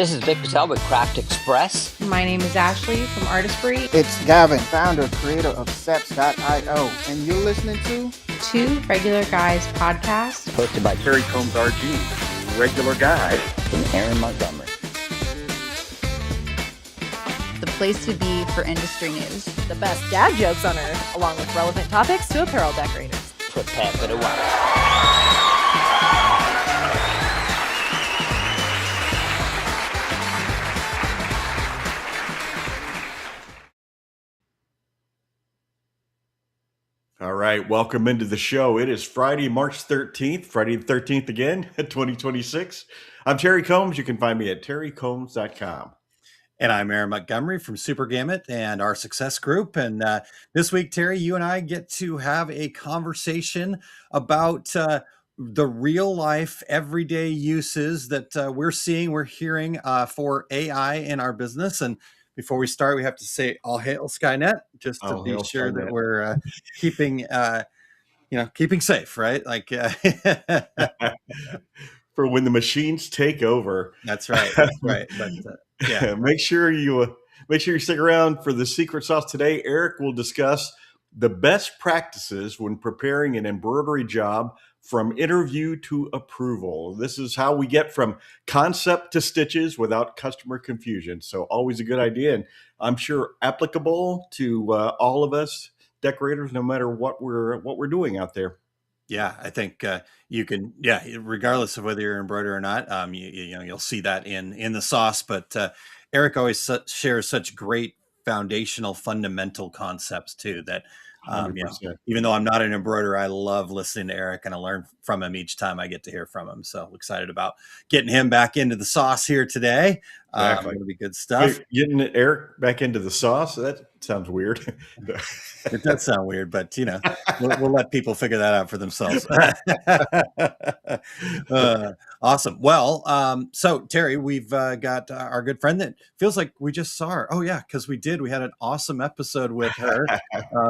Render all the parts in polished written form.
This is Vic Patel with Craft Express. My name is Ashley from Artistry. It's Gavin, founder, creator of Seps.io, and you're listening to Two Regular Guys podcast, Hosted by Terry Combs RG, regular guy, and Aaron Montgomery. The place to be for industry news. The best dad jokes on earth, along with relevant topics to apparel decorators. Prepare for the weather. All right, welcome into the show. It is Friday, March 13th, Friday the 13th again, 2026. I'm Terry Combs. You can find me at terrycombs.com. And I'm Aaron Montgomery from Super Gamut and our Success Group. And this week, Terry, you and I get to have a conversation about the real life, everyday uses that we're hearing for AI in our business. And before we start, we have to say all hail Skynet, just to be sure that we're keeping safe, right? Like for when the machines take over. That's right. That's right. But yeah, make sure you stick around for the secret sauce today. Eric will discuss the best practices when preparing an embroidery job from interview to approval. This is how we get from concept to stitches without customer confusion. So always a good idea, and I'm sure applicable to all of us decorators, no matter what we're doing out there. Yeah, I think you can. Yeah, regardless of whether you're an embroiderer or not, you'll see that in the sauce. But Eric always shares such great foundational, fundamental concepts too. That even though I'm not an embroiderer, I love listening to Eric, and I learn from him each time I get to hear from him. So excited about getting him back into the sauce here today. Exactly. It'll be good stuff. Wait, getting Eric back into the sauce, that sounds weird. It does sound weird, but we'll let people figure that out for themselves. Awesome. Well, so Terry, we've got our good friend that feels like we just saw her. Oh yeah, because we did. We had an awesome episode with her.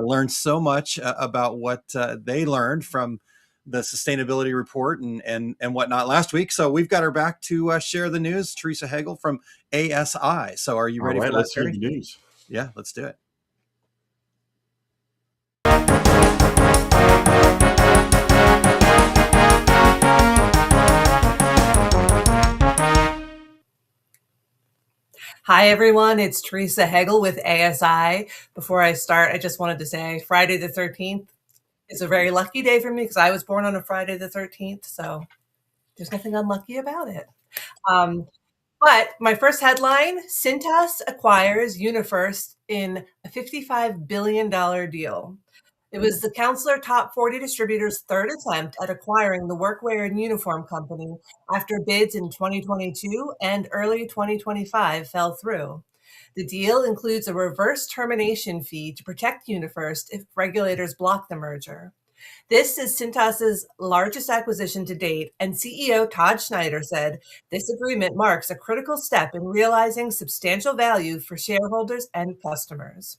Learned so much about what they learned from the sustainability report and whatnot last week. So we've got her back to share the news. Teresa Hegel from ASI. So are you ready for that, let's Terry? hear the news. Yeah, let's do it. Hi, everyone. It's Teresa Hegel with ASI. Before I start, I just wanted to say Friday the 13th is a very lucky day for me because I was born on a Friday the 13th. So there's nothing unlucky about it. But my first headline, Cintas acquires UniFirst in a $55 billion deal. It was the Counselor Top 40 Distributor's third attempt at acquiring the workwear and uniform company after bids in 2022 and early 2025 fell through. The deal includes a reverse termination fee to protect UniFirst if regulators block the merger. This is Cintas's largest acquisition to date, and CEO Todd Schneider said this agreement marks a critical step in realizing substantial value for shareholders and customers.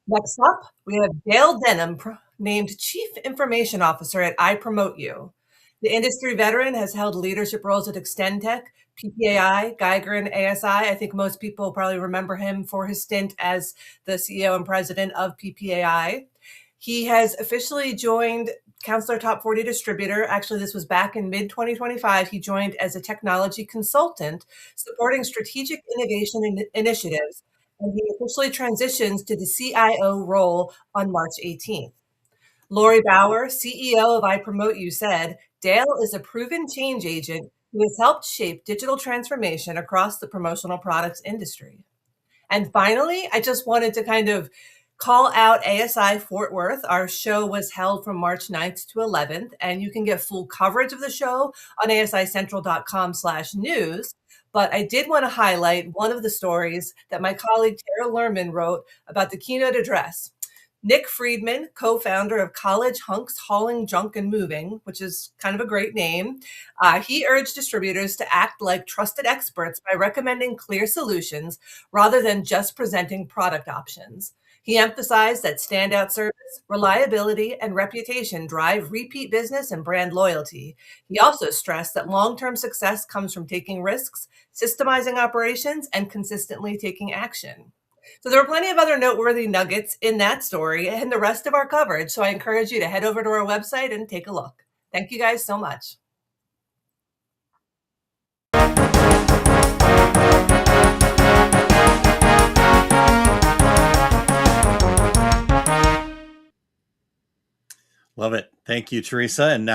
Next up, we have Dale Denham named Chief Information Officer at I Promote You. The industry veteran has held leadership roles at Extendtech, PPAI, Geiger, and ASI. I think most people probably remember him for his stint as the CEO and president of PPAI. He has officially joined Counselor Top 40 Distributor. Actually, this was back in mid-2025. He joined as a technology consultant supporting strategic innovation initiatives, and he officially transitions to the CIO role on March 18th. Lori Bauer, CEO of I Promote You, said, Dale is a proven change agent who has helped shape digital transformation across the promotional products industry. And finally, I just wanted to kind of call out ASI Fort Worth. Our show was held from March 9th to 11th, and you can get full coverage of the show on asicentral.com/news. But I did want to highlight one of the stories that my colleague Tara Lerman wrote about the keynote address. Nick Friedman, co-founder of College Hunks Hauling Junk and Moving, which is kind of a great name, he urged distributors to act like trusted experts by recommending clear solutions rather than just presenting product options. He emphasized that standout service, reliability, and reputation drive repeat business and brand loyalty. He also stressed that long-term success comes from taking risks, systemizing operations, and consistently taking action. So there were plenty of other noteworthy nuggets in that story and the rest of our coverage. So I encourage you to head over to our website and take a look. Thank you guys so much. Love it. Thank you, Teresa. And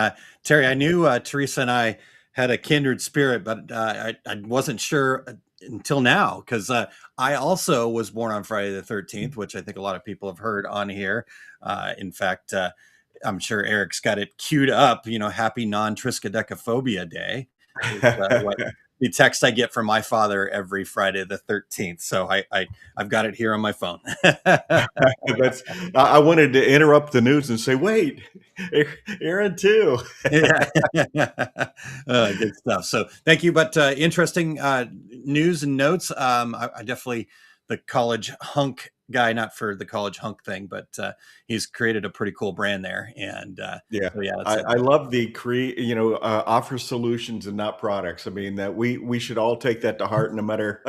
Terry, I knew Teresa and I had a kindred spirit, but I wasn't sure until now because I also was born on Friday the 13th, which I think a lot of people have heard on here. In fact, I'm sure Eric's got it queued up, happy non-triskaidekaphobia day. Is, what the text I get from my father every Friday the 13th. So I've got it here on my phone. I wanted to interrupt the news and say, wait, Aaron too. Good stuff. So thank you. But interesting news and notes. I definitely the college hunk guy, not for the college hunk thing, but he's created a pretty cool brand there. And I love the offer solutions and not products. I mean, that we should all take that to heart, no matter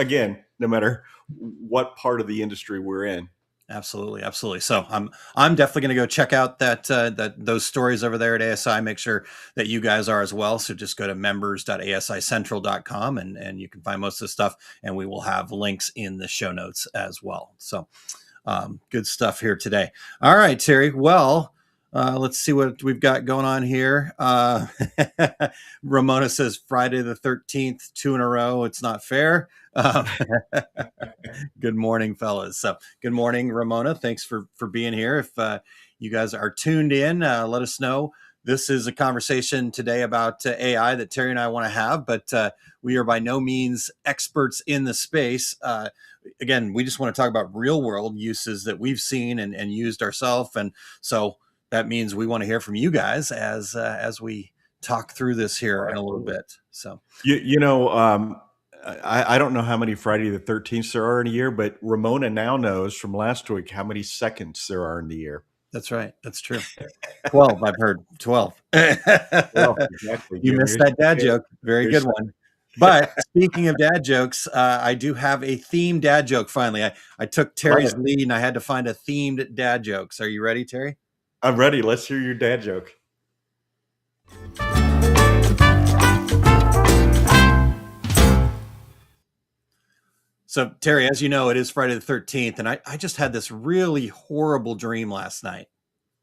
what part of the industry we're in. Absolutely. So I'm definitely going to go check out those stories over there at ASI. Make sure that you guys are as well. So just go to members.asicentral.com and you can find most of the stuff, and we will have links in the show notes as well. So good stuff here today. All right, Terry. Well, let's see what we've got going on here. Ramona says Friday the 13th, 2 in a row. It's not fair. Good morning, fellas. So good morning, Ramona. Thanks for being here. If you guys are tuned in, let us know. This is a conversation today about AI that Terry and I want to have, but we are by no means experts in the space. Again, we just want to talk about real world uses that we've seen and used ourselves. And so that means we want to hear from you guys as we talk through this here in a little bit. So, I don't know how many Friday the 13th there are in a year, but Ramona now knows from last week how many seconds there are in the year. That's right. That's true. 12, I've heard. 12. 12, exactly. You missed that dad joke. Very good one. But speaking of dad jokes, I do have a themed dad joke finally. I took Terry's lead and I had to find a themed dad jokes. Are you ready, Terry? I'm ready. Let's hear your dad joke. So, Terry, as you know, it is Friday the 13th, and I just had this really horrible dream last night.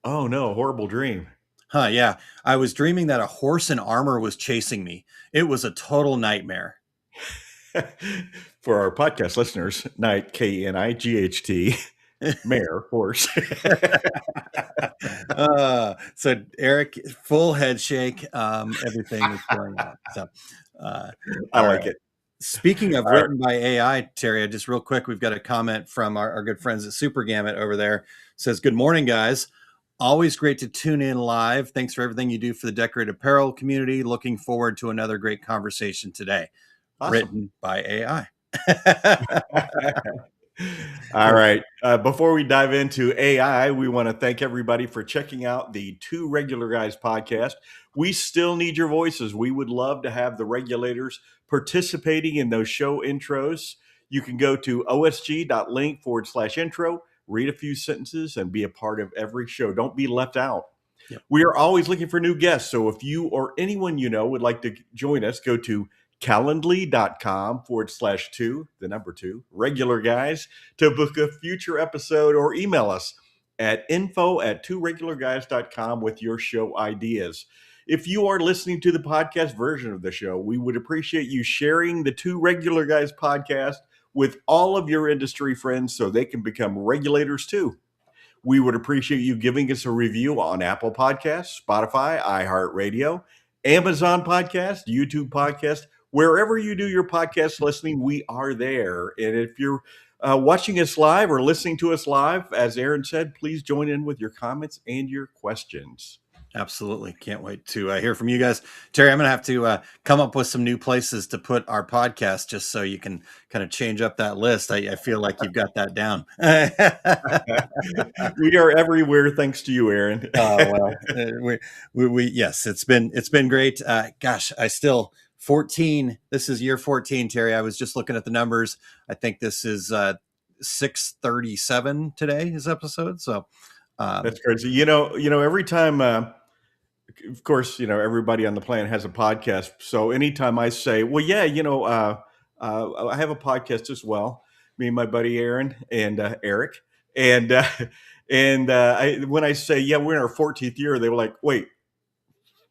Oh, no. Horrible dream. Yeah. I was dreaming that a horse in armor was chasing me. It was a total nightmare. For our podcast listeners, night, K-N-I-G-H-T, mare, horse. So, Eric, full head shake. Everything is going on. So, I like it. Speaking of written by AI, Terry, just real quick, we've got a comment from our good friends at Super Gamut over there. It says, good morning, guys. Always great to tune in live. Thanks for everything you do for the decorated apparel community. Looking forward to another great conversation today. Awesome. Written by AI. All right. Before we dive into AI, we want to thank everybody for checking out the Two Regular Guys podcast. We still need your voices. We would love to have the regulators participating in those show intros. You can go to osg.link/intro, read a few sentences, and be a part of every show. Don't be left out. Yep. We are always looking for new guests. So if you or anyone you know would like to join us, go to calendly.com/2 regular guys to book a future episode, or email us at info@tworegularguys.com with your show ideas. If you are listening to the podcast version of the show, we would appreciate you sharing the Two Regular Guys podcast with all of your industry friends so they can become regulators too. We would appreciate you giving us a review on Apple Podcasts, Spotify, iHeartRadio, Amazon Podcast, YouTube Podcast. Wherever you do your podcast listening, we are there. And if you're watching us live or listening to us live, as Aaron said, please join in with your comments and your questions. Absolutely. Can't wait to hear from you guys. Terry, I'm going to have to come up with some new places to put our podcast just so you can kind of change up that list. I feel like you've got that down. We are everywhere thanks to you, Aaron. Oh, well, yes, it's been great. Gosh, I still 14. This is year 14, Terry. I was just looking at the numbers. I think this is 637 today, his episode. So That's crazy. Every time, of course, everybody on the planet has a podcast. So anytime I say, well, yeah, I have a podcast as well, me and my buddy Aaron and Eric. And, when I say, yeah, we're in our 14th year, they were like, wait,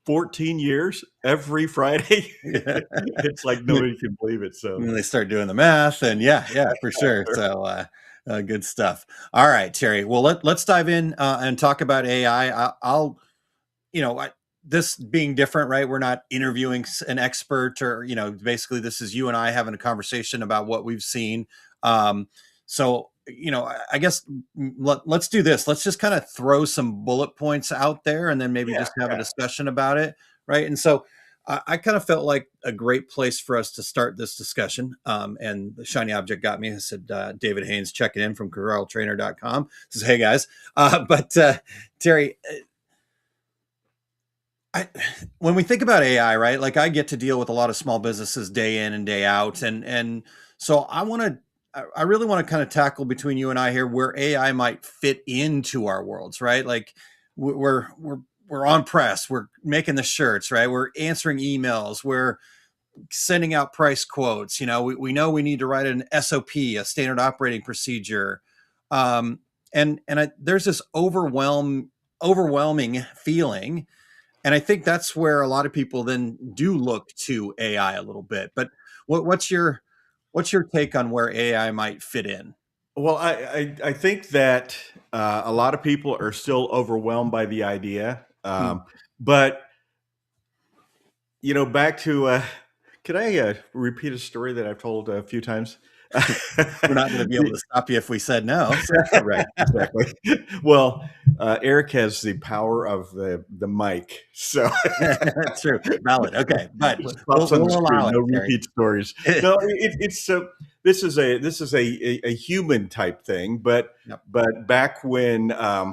14 years every Friday? It's like nobody can believe it. So when they start doing the math, and yeah, for sure. So good stuff. All right, Terry. Well, let's dive in and talk about AI. I'll, this being different, right? We're not interviewing an expert, or basically this is you and I having a conversation about what we've seen. So I guess let's do this. Let's just kind of throw some bullet points out there, and then maybe just have a discussion about it, right? And so I kind of felt like a great place for us to start this discussion. And the shiny object got me. I said, David Haynes checking in from corraltrainer.com. Says, hey guys. But Terry, when we think about AI, right? Like I get to deal with a lot of small businesses day in and day out. And so I really want to kind of tackle between you and I here where AI might fit into our worlds, right? Like we're on press, we're making the shirts, right? We're answering emails, we're sending out price quotes. We know we need to write an SOP, a standard operating procedure. There's this overwhelming feeling. And I think that's where a lot of people then do look to AI a little bit. But what's your take on where AI might fit in? Well, I think that a lot of people are still overwhelmed by the idea. But, back to, can I repeat a story that I've told a few times? We're not going to be able to stop you if we said no. Right, exactly. Well, Eric has the power of the mic, so true, valid. Okay, but we'll allow it. No repeat stories. No, it's so. This is a human type thing, but back when I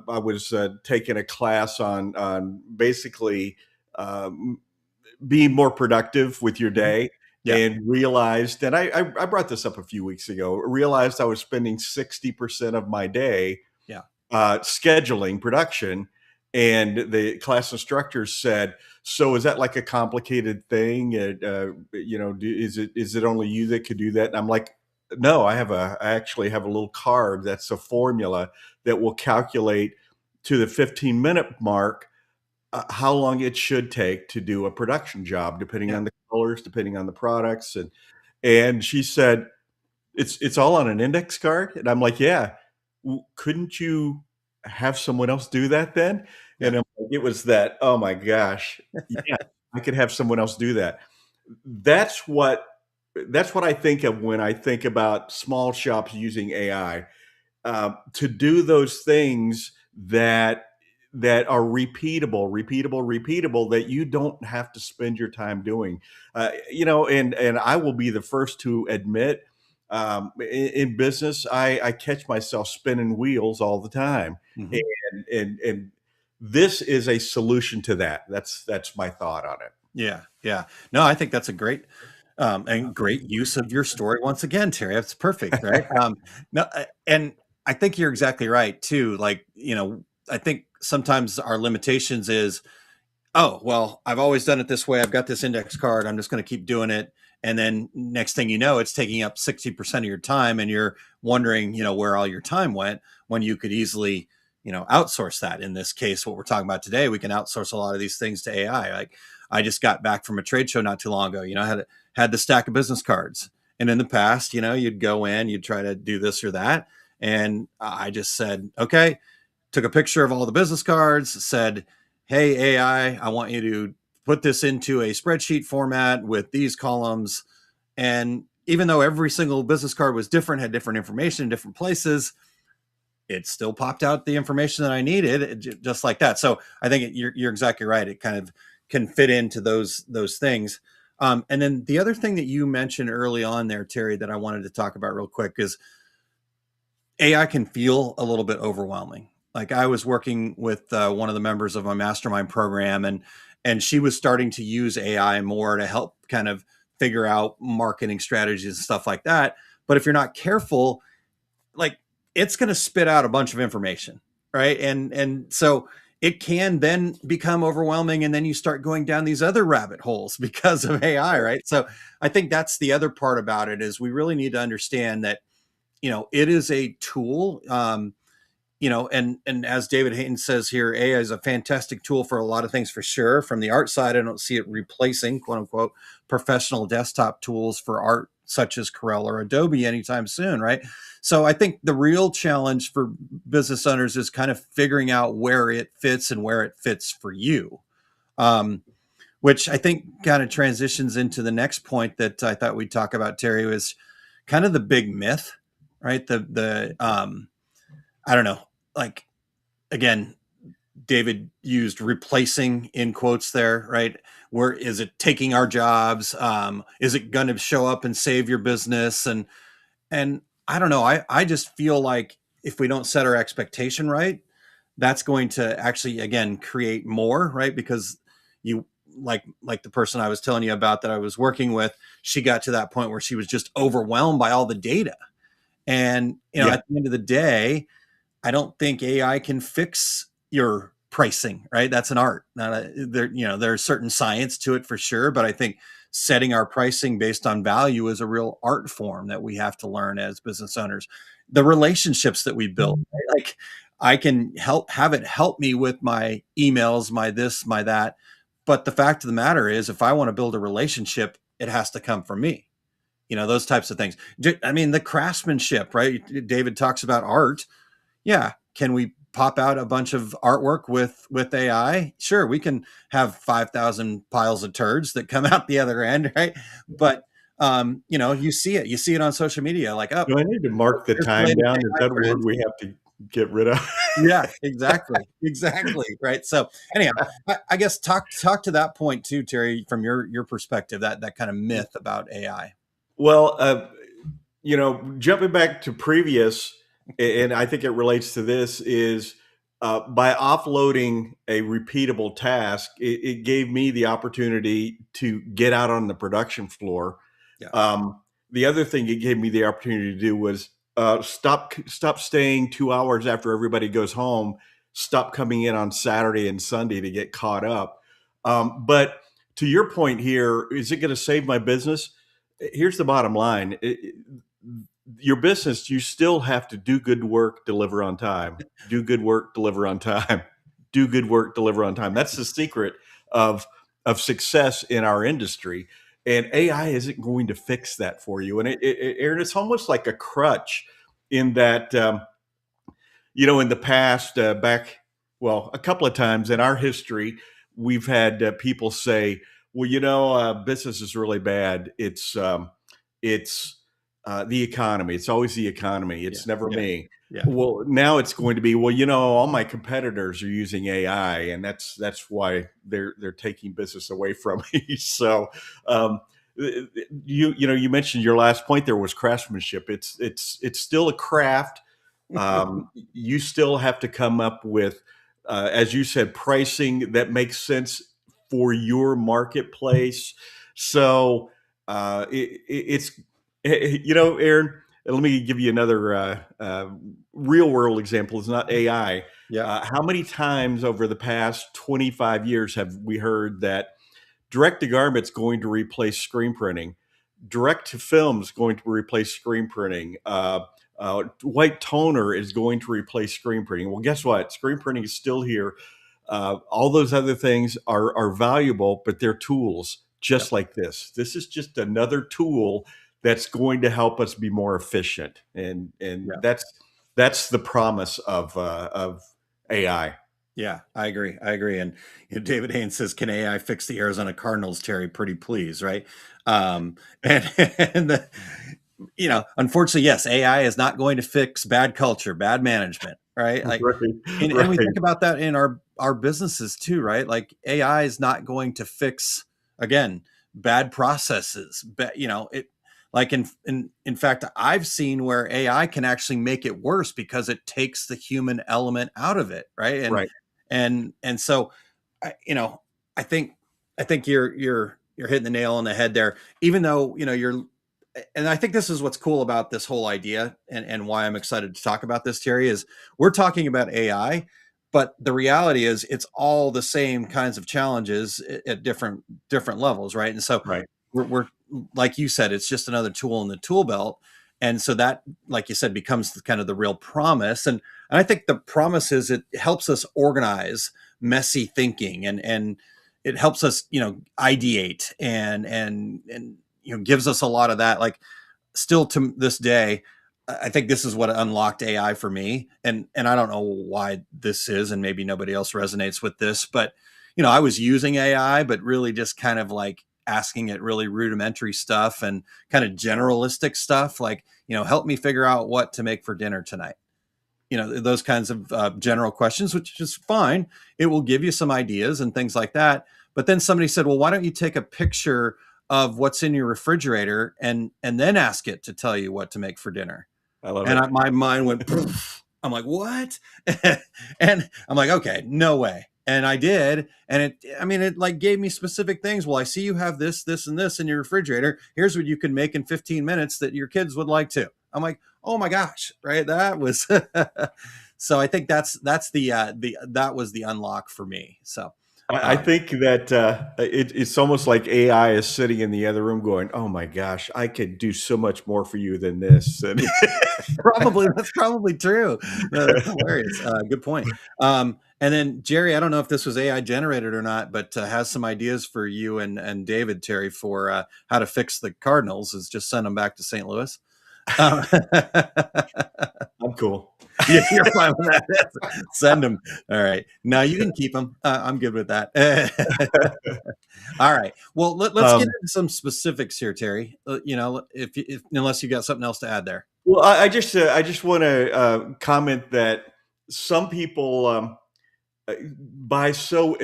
was taking a class on basically being more productive with your day. And realized, and I brought this up a few weeks ago, realized I was spending 60% of my day scheduling production. And the class instructor said, so is that like a complicated thing? Is it only you that could do that? And I'm like, no, I actually have a little card that's a formula that will calculate to the 15-minute mark how long it should take to do a production job, depending on the colors, depending on the products. And she said, it's all on an index card. And I'm like, yeah, couldn't you have someone else do that then? And it was that, oh my gosh, yeah, I could have someone else do that. That's what I think of when I think about small shops using AI to do those things that are repeatable, that you don't have to spend your time doing. And I will be the first to admit, in business, I catch myself spinning wheels all the time. And this is a solution to that. That's my thought on it. Yeah. No, I think that's a great and great use of your story once again, Terry. That's perfect, right? And I think you're exactly right too. Like, I think sometimes our limitations is, oh, well, I've always done it this way. I've got this index card. I'm just going to keep doing it. And then next thing you know, it's taking up 60% of your time, and you're wondering, where all your time went, when you could easily, outsource that. In this case, what we're talking about today, we can outsource a lot of these things to AI. Like I just got back from a trade show not too long ago. I had the stack of business cards. And in the past, you'd go in, you'd try to do this or that. And I just said, okay, took a picture of all the business cards, said, hey, AI, I want you to put this into a spreadsheet format with these columns. And even though every single business card was different, had different information in different places, it still popped out the information that I needed, just like that. So I think you're exactly right. It kind of can fit into those things. And then the other thing that you mentioned early on there, Terry, that I wanted to talk about real quick is AI can feel a little bit overwhelming. Like I was working with one of the members of my mastermind program, and she was starting to use AI more to help kind of figure out marketing strategies and stuff like that. But if you're not careful, like it's going to spit out a bunch of information, right? And so it can then become overwhelming, and then you start going down these other rabbit holes because of AI, right? So I think that's the other part about it is we really need to understand that it is a tool. And as David Hayton says here, AI is a fantastic tool for a lot of things for sure. From the art side, I don't see it replacing, quote unquote, professional desktop tools for art such as Corel or Adobe anytime soon, right? So I think the real challenge for business owners is kind of figuring out where it fits and where it fits for you, which I think kind of transitions into the next point that I thought we'd talk about, Terry, was kind of the big myth, right? I don't know, like, again, David used replacing in quotes there, right? Where is it taking our jobs? Is it going to show up and save your business? And I don't know. I just feel like if we don't set our expectation right, that's going to actually, again, create more, right? Because you like the person I was telling you about that I was working with, she got to that point where she was just overwhelmed by all the data. And, at the end of the day, I don't think AI can fix your pricing, right? That's an art. There's certain science to it for sure, but I think setting our pricing based on value is a real art form that we have to learn as business owners. The relationships that we build, right? Like I can have it help me with my emails, my this, my that. But the fact of the matter is, if I want to build a relationship, it has to come from me. Those types of things. I mean, the craftsmanship, right? David talks about art. Yeah. Can we pop out a bunch of artwork with AI? Sure. We can have 5,000 piles of turds that come out the other end. Right. But, you see it on social media, like, oh, Do I need to mark the time down? Is that a word we have to get rid of? Yeah, exactly. Right. So anyhow, I guess talk to that point too, Terry, from your perspective, that kind of myth about AI. Well, jumping back to previous, and I think it relates to this, is by offloading a repeatable task, it gave me the opportunity to get out on the production floor. Yeah. The other thing it gave me the opportunity to do was stop staying 2 hours after everybody goes home, stop coming in on Saturday and Sunday to get caught up. But to your point here, is it going to save my business? Here's the bottom line. Your business, you still have to do good work, deliver on time. Do good work, deliver on time. Do good work, deliver on time. That's the secret of success in our industry. And AI isn't going to fix that for you. And Aaron, it's almost like a crutch in that, in the past, a couple of times in our history, we've had people say, well, business is really bad. It's the economy. It's always the economy. It's never me. Yeah. Well, now it's going to be, all my competitors are using AI, and that's why they're taking business away from me. So, you mentioned your last point there was craftsmanship. It's still a craft. You still have to come up with, as you said, pricing that makes sense for your marketplace. So it's Aaron, let me give you another real world example. It's not AI. Yeah. How many times over the past 25 years have we heard that direct to garment's going to replace screen printing? Direct to film is going to replace screen printing. White toner is going to replace screen printing. Well, guess what? Screen printing is still here. All those other things are valuable, but they're tools just like this. This is just another tool that's going to help us be more efficient. And that's the promise of AI. Yeah, I agree. And David Haynes says, "Can AI fix the Arizona Cardinals, Terry? Pretty please, right?" And unfortunately, yes, AI is not going to fix bad culture, bad management, right? Like, Right, and we right, think about that in our businesses too, right? Like AI is not going to fix, again, bad processes, but it, like in fact, I've seen where AI can actually make it worse because it takes the human element out of it, right? right. And so I think you're hitting the nail on the head there, even though you're, and I think this is what's cool about this whole idea, and why I'm excited to talk about this, Terry, is we're talking about AI, but the reality is it's all the same kinds of challenges at different levels, right? And so Right. we're like you said, it's just another tool in the tool belt. And so that, like you said, becomes kind of the real promise. And I think the promise is it helps us organize messy thinking, and it helps us, ideate, and gives us a lot of that. Like, still to this day, I think this is what unlocked AI for me. And I don't know why this is, and maybe nobody else resonates with this, but I was using AI, but really just kind of like asking it really rudimentary stuff and kind of generalistic stuff, like, help me figure out what to make for dinner tonight. Those kinds of general questions, which is fine. It will give you some ideas and things like that. But then somebody said, well, why don't you take a picture of what's in your refrigerator and then ask it to tell you what to make for dinner? I love And it. my mind went, poof. I'm like, what? And I'm like, okay, no way. And I did. And it like gave me specific things. Well, I see you have this, this, and this in your refrigerator. Here's what you can make in 15 minutes that your kids would like to. I'm like, oh my gosh, right? That was, so I think that's that was the unlock for me. So, I think that it's almost like AI is sitting in the other room going, "Oh my gosh, I could do so much more for you than this." And that's probably true. No, that's hilarious. Good point. And then Jerry, I don't know if this was AI generated or not, but has some ideas for you and David, Terry, for how to fix the Cardinals. Is just send them back to St. Louis. Um, I'm cool. yeah, you're fine with that. Send them. All right. No, you can keep them. I'm good with that. All right. Well, let's get Um, into some specifics here, Terry. If unless you got something else to add there. well, I just want to comment that some people buy so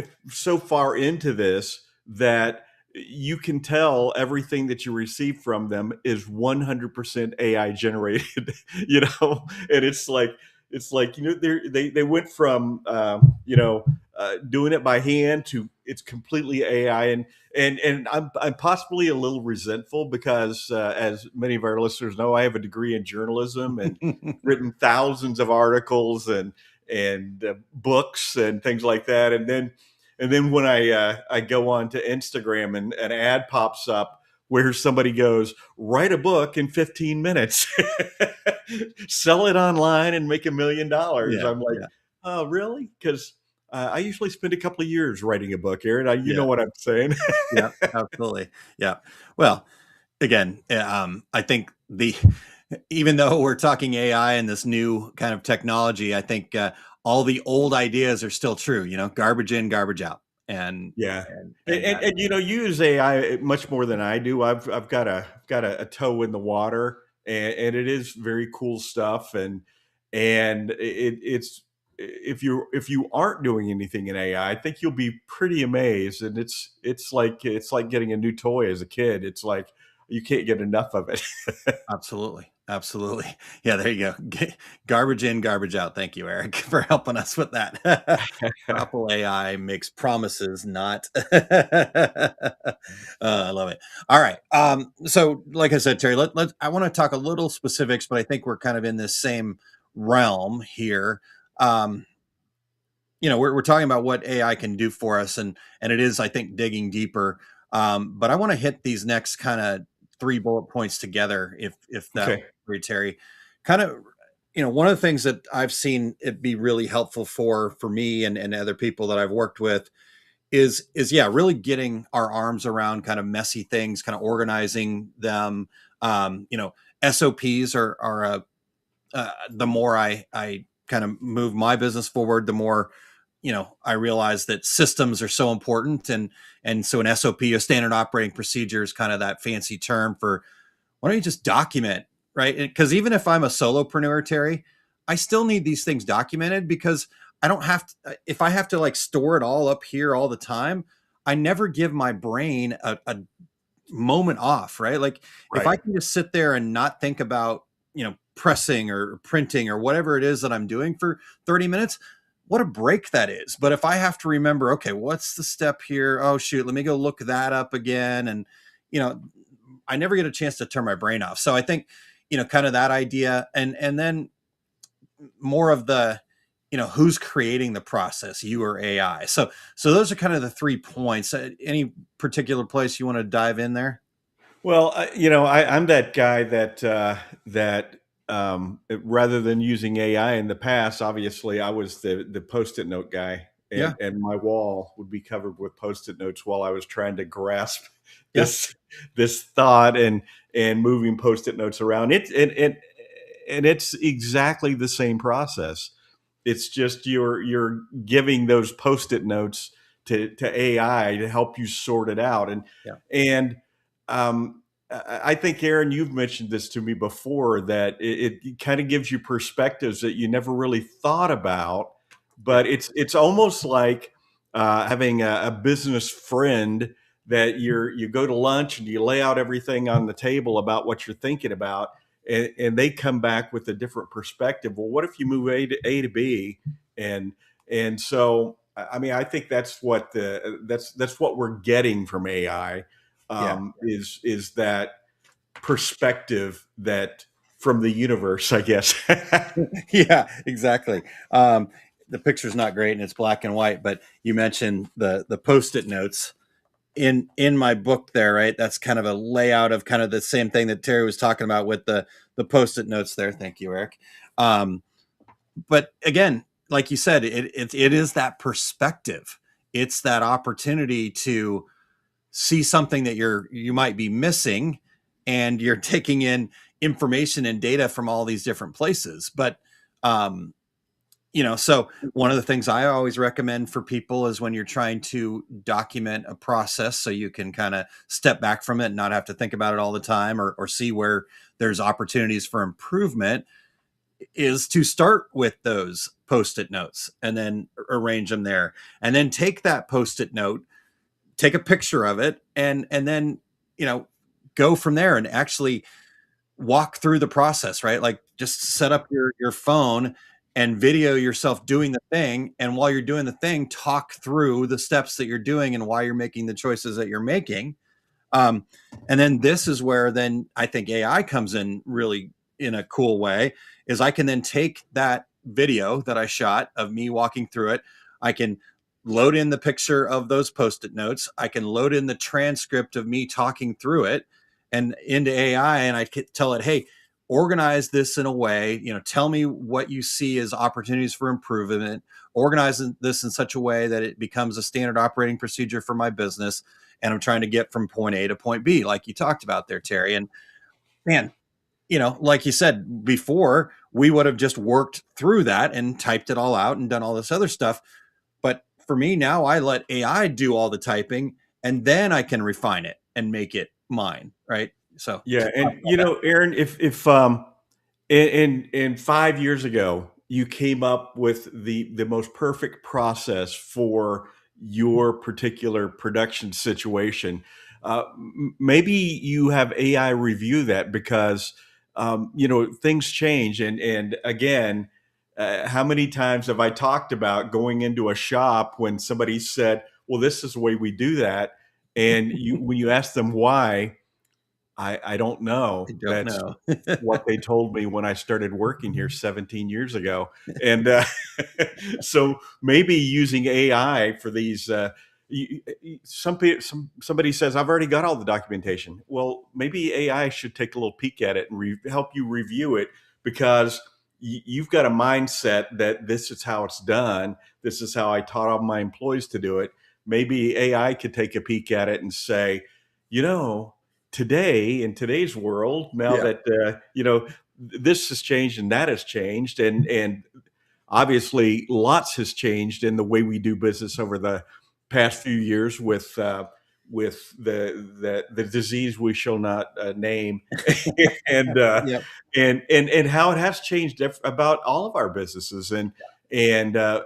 far into this that you can tell everything that you receive from them is 100% AI generated, and it's like they went from doing it by hand to it's completely AI, and I'm possibly a little resentful because as many of our listeners know, I have a degree in journalism and written thousands of articles and books and things like that. And then when I go on to Instagram and an ad pops up where somebody goes, write a book in 15 minutes, sell it online and make $1 million. Yeah. I'm like, Yeah. oh, really? Because I usually spend a couple of years writing a book, Aaron. You Yeah. know what I'm saying? Yeah. Absolutely. Yeah. Well, again, I think even though we're talking AI and this new kind of technology, I think all the old ideas are still true. Garbage in, garbage out, and Yeah, and that. and you use AI much more than I do. I've got a toe in the water, and it is very cool stuff. And it's if you aren't doing anything in AI, I think you'll be pretty amazed. And it's like getting a new toy as a kid. It's like you can't get enough of it. Absolutely. Absolutely. Yeah, there you go. Garbage in, garbage out. Thank you, Eric, for helping us with that. Apple AI makes promises, not. I love it. All right. So, like I said, Terry, I want to talk a little specifics, but I think we're kind of in this same realm here. Um, we're talking about what AI can do for us, and it is, I think, digging deeper. But I want to hit these next kind of 3 bullet points together, if that Okay. works, Terry. Kind of, one of the things that I've seen it be really helpful for me and other people that I've worked with is yeah, really getting our arms around kind of messy things, kind of organizing them. SOPs are the more I kind of move my business forward, the more I realize that systems are so important, and so an SOP, a standard operating procedure, is kind of that fancy term for why don't you just document, right? Because even if I'm a solopreneur, Terry, I still need these things documented because I don't have to, if I have to like store it all up here all the time, I never give my brain a moment off, right? Like if I Right. can just sit there and not think about, pressing or printing or whatever it is that I'm doing for 30 minutes, what a break that is. But if I have to remember, okay, what's the step here? Oh shoot, let me go look that up again. And, you know, I never get a chance to turn my brain off. So I think, kind of that idea and then more of the, who's creating the process, you or AI. So those are kind of the 3 points. Any particular place you want to dive in there? Well, I'm that guy that rather than using AI in the past, obviously I was the post-it note guy, Yeah. and my wall would be covered with post-it notes while I was trying to grasp Yeah. this thought and moving post-it notes around. And it's exactly the same process. It's just you're giving those post-it notes to AI to help you sort it out. Yeah. And I think, Aaron, you've mentioned this to me before, that it kind of gives you perspectives that you never really thought about. But it's almost like having a business friend that you go to lunch and you lay out everything on the table about what you're thinking about, and they come back with a different perspective. Well, what if you move A to B, and so I mean, I think that's what that's what we're getting from AI, Yeah. is that perspective that from the universe, I guess. Yeah, exactly. The picture's not great and it's black and white, but you mentioned the post-it notes in my book there, right? That's kind of a layout of kind of the same thing that Terry was talking about with the post-it notes there. Thank you, Eric. But again, like you said, it is that perspective. It's that opportunity to see something that you might be missing, and you're taking in information and data from all these different places. But so one of the things I always recommend for people is when you're trying to document a process so you can kind of step back from it and not have to think about it all the time, or see where there's opportunities for improvement, is to start with those post-it notes and then arrange them there, and then take that post-it note, take a picture of it, and then go from there and actually walk through the process, right? Like just set up your phone and video yourself doing the thing, and while you're doing the thing, talk through the steps that you're doing and why you're making the choices that you're making. um, and then this is where then I think AI comes in really in a cool way, is I can then take that video that I shot of me walking through it. I can load in the picture of those post-it notes. I can load in the transcript of me talking through it and into AI, and I can tell it, hey, organize this in a way, tell me what you see as opportunities for improvement, organize this in such a way that it becomes a standard operating procedure for my business. And I'm trying to get from point A to point B, like you talked about there, Terry. And man, like you said before, we would have just worked through that and typed it all out and done all this other stuff. But for me now, I let AI do all the typing, and then I can refine it and make it mine. Right. So Yeah, just talk and about that. Aaron, if in 5 years ago you came up with the most perfect process for your particular production situation, maybe you have AI review that, because things change, and again, how many times have I talked about going into a shop when somebody said, "Well, this is the way we do that," and when you ask them why, I don't I know. don't That's know. what they told me when I started working here 17 years ago. And so maybe using AI for these, somebody says, I've already got all the documentation. Well, maybe AI should take a little peek at it and help you review it, because you've got a mindset that this is how it's done. This is how I taught all my employees to do it. Maybe AI could take a peek at it and say, you know, today, in today's world, now Yeah. that this has changed and that has changed, and obviously lots has changed in the way we do business over the past few years with the disease we shall not name, and Yep. and how it has changed about all of our businesses, and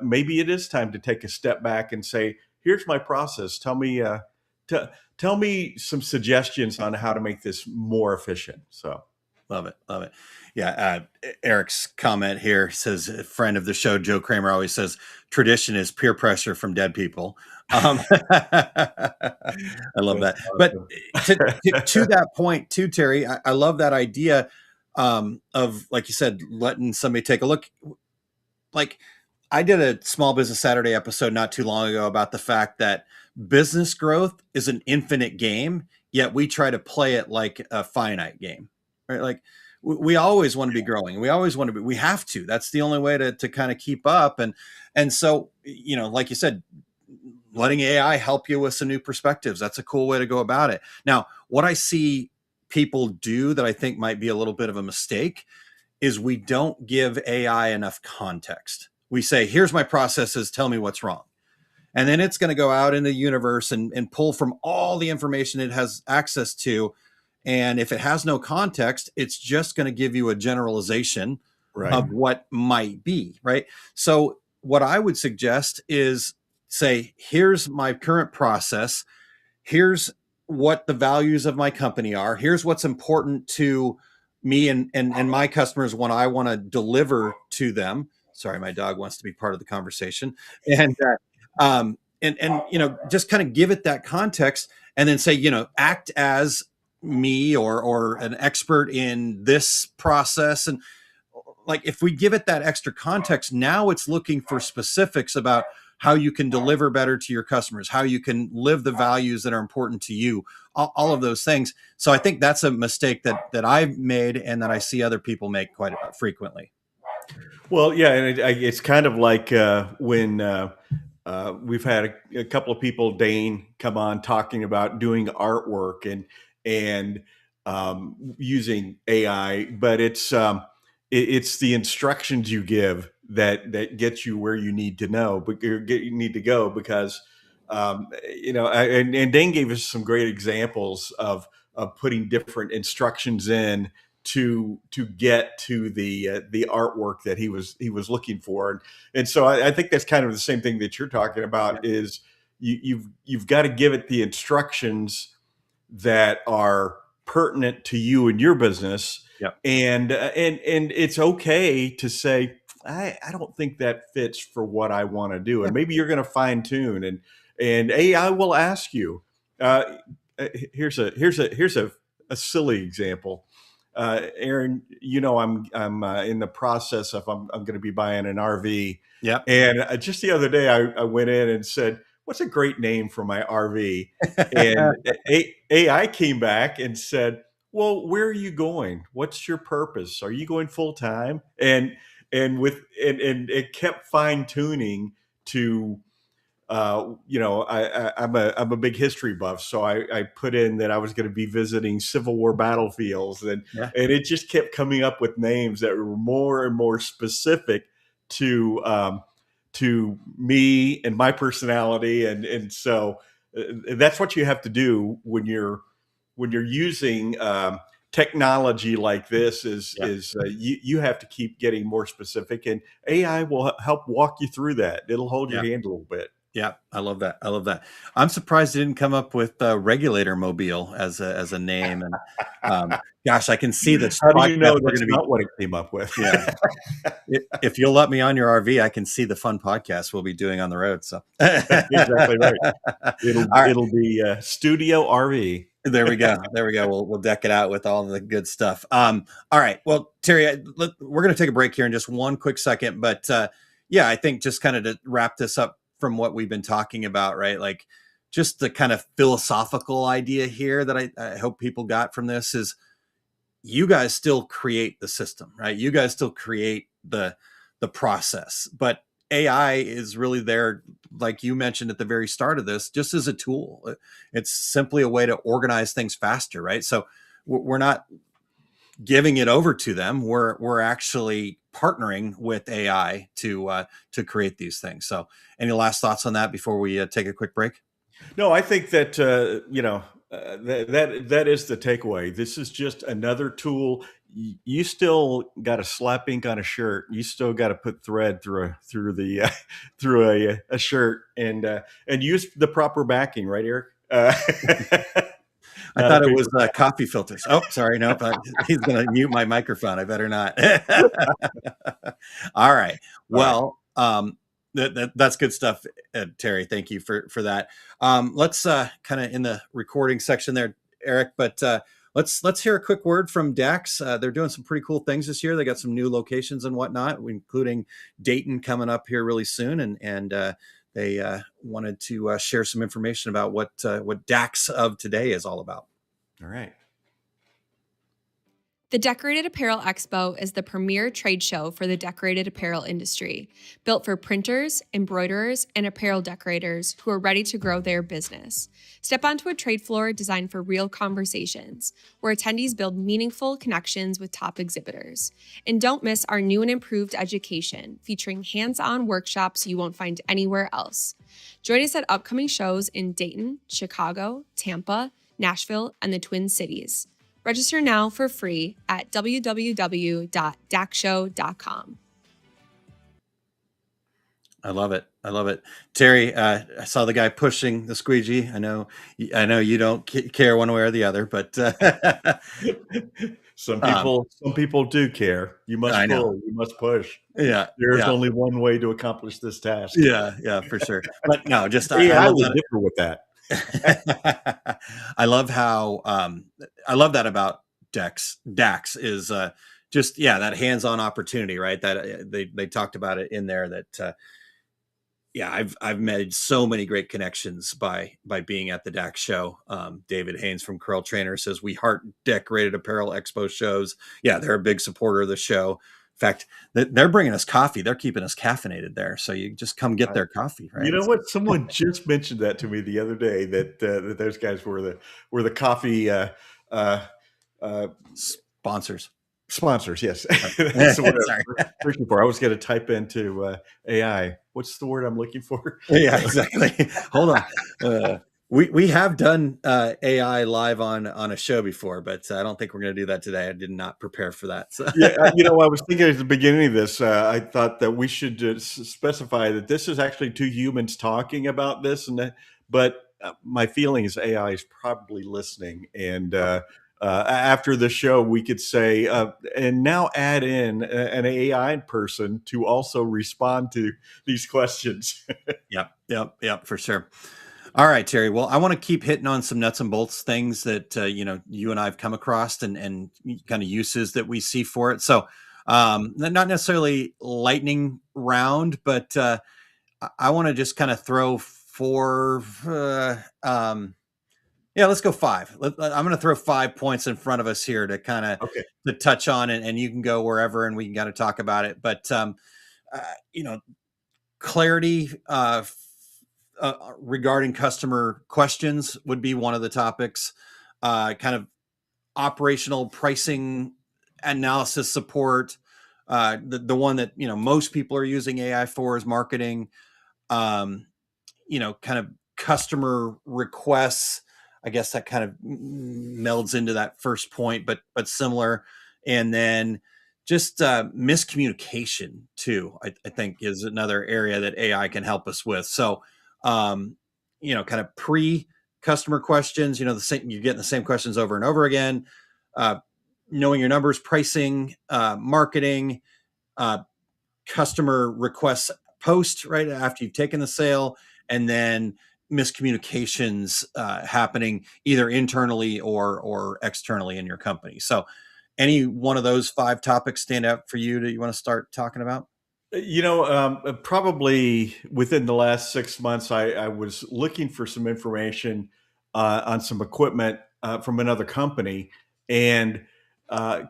maybe it is time to take a step back and say, here's my process. T- tell me some suggestions on how to make this more efficient. So. Love it. Love it. Yeah. Eric's comment here says, a friend of the show, Joe Kramer, always says tradition is peer pressure from dead people. I love that. But to that point too, Terry, I love that idea of, like you said, letting somebody take a look. Like, I did a Small Business Saturday episode not too long ago about the fact that business growth is an infinite game, yet we try to play it like a finite game, right? Like, we always want to be growing. We always want to be, we have to, that's the only way to kind of keep up. And so, like you said, letting AI help you with some new perspectives. That's a cool way to go about it. Now, what I see people do that I think might be a little bit of a mistake is we don't give AI enough context. We say, here's my processes, tell me what's wrong. And then it's going to go out in the universe and pull from all the information it has access to. And if it has no context, it's just going to give you a generalization of what might be, right? So what I would suggest is say, here's my current process. Here's what the values of my company are. Here's what's important to me and my customers when I want to deliver to them. Sorry, my dog wants to be part of the conversation. And just kind of give it that context and then say, act as me or an expert in this process. And like, if we give it that extra context, now it's looking for specifics about how you can deliver better to your customers, how you can live the values that are important to you, all of those things. So I think that's a mistake that I've made and that I see other people make quite frequently. Well, yeah, and it's kind of like when we've had a couple of people, Dane, come on talking about doing artwork and using AI, but it's the instructions you give that gets you where you need to know, but you need to go because and Dane gave us some great examples of putting different instructions in to get to the artwork that he was looking for, and so I think that's kind of the same thing that you're talking about. Yeah. Is you've got to give it the instructions that are pertinent to you and your business. Yep. And it's okay to say, I don't think that fits for what I want to do. And maybe you're going to fine tune and AI will ask you, here's a silly example. Aaron, I'm in the process of, I'm going to be buying an RV. Yeah. And just the other day I went in and said, what's a great name for my RV? And AI came back and said, well, where are you going? What's your purpose? Are you going full time? And it kept fine tuning to, I'm a big history buff, so I put in that I was going to be visiting Civil War battlefields, and it just kept coming up with names that were more and more specific to me and my personality, and so that's what you have to do when you're using technology like this. You have to keep getting more specific, and AI will help walk you through that. It'll hold your hand a little bit. Yeah, I love that. I love that. I'm surprised it didn't come up with Regulator Mobile as a name. And gosh, I can see this. How do you know that's not what it came up with? Yeah. If you'll let me on your RV, I can see the fun podcast we'll be doing on the road. So exactly right. It'll be Studio RV. There we go. We'll deck it out with all the good stuff. All right. Well, Terry, we're going to take a break here in just one quick second, but I think just kind of to wrap this up from what we've been talking about, right? Like, just the kind of philosophical idea here that I hope people got from this is, you guys still create the system, right? You guys still create the process, but AI is really there, like you mentioned at the very start of this, just as a tool. It's simply a way to organize things faster, right? So we're not giving it over to them. We're actually partnering with AI to create these things. So any last thoughts on that before we take a quick break? No, I think that that is the takeaway. This is just another tool. You still got to slap ink on a shirt. You still got to put thread through the through a shirt and use the proper backing, right, Eric? I Not a thought it paper was coffee filters. Oh, sorry. Nope. He's going to mute my microphone. I better not. All right. Well, that's good stuff, Terry. Thank you for that. Let's kind of in the recording section there, Eric, but let's hear a quick word from Dax. They're doing some pretty cool things this year. They got some new locations and whatnot, including Dayton coming up here really soon. And they wanted to share some information about what Dax of today is all about. All right. The Decorated Apparel Expo is the premier trade show for the decorated apparel industry, built for printers, embroiderers, and apparel decorators who are ready to grow their business. Step onto a trade floor designed for real conversations, where attendees build meaningful connections with top exhibitors. And don't miss our new and improved education, featuring hands-on workshops you won't find anywhere else. Join us at upcoming shows in Dayton, Chicago, Tampa, Nashville, and the Twin Cities. Register now for free at www.dacshow.com. I love it. I love it. Terry, I saw the guy pushing the squeegee. I know you don't care one way or the other, but some people do care. You must pull, you must push. Yeah. There's only one way to accomplish this task. Yeah, for sure. But no, just I would differ with that. I love how I love that about Dax is just that hands-on opportunity, right? That they talked about it in there that I've made so many great connections by being at the Dax show. David Haynes from Curl Trainer says we heart decorated apparel expo shows. Yeah, they're a big supporter of the show. In fact, they're bringing us coffee. They're keeping us caffeinated there. So you just come get their coffee, right? You know what? Someone just mentioned that to me the other day that those guys were the coffee sponsors. Sponsors, yes. That's what I'm searching for. I was going to type into AI. What's the word I'm looking for? Yeah, exactly. Hold on. We have done AI live on a show before, but I don't think we're going to do that today. I did not prepare for that. So. Yeah, I was thinking at the beginning of this, I thought that we should specify that this is actually two humans talking about this, and but my feeling is AI is probably listening, and after the show, we could say, and now add in an AI person to also respond to these questions. Yep, for sure. All right, Terry. Well, I want to keep hitting on some nuts and bolts things that you and I have come across and kind of uses that we see for it. So, not necessarily lightning round, but I want to just kind of throw four. Let's go five. I'm going to throw 5 points in front of us here to kind of to touch on, and you can go wherever, and we can kind of talk about it. But clarity. Regarding customer questions would be one of the topics. Kind of operational pricing analysis support. The one that most people are using AI for is marketing. Kind of customer requests. I guess that kind of melds into that first point, but similar. And then just miscommunication too, I think is another area that AI can help us with. So, kind of pre-customer questions, you're getting the same questions over and over again, knowing your numbers, pricing, marketing, customer requests post right after you've taken the sale, and then miscommunications happening either internally or externally in your company. So any one of those 5 topics stand out for you that you want to start talking about? Probably within the last 6 months, I was looking for some information on some equipment from another company, and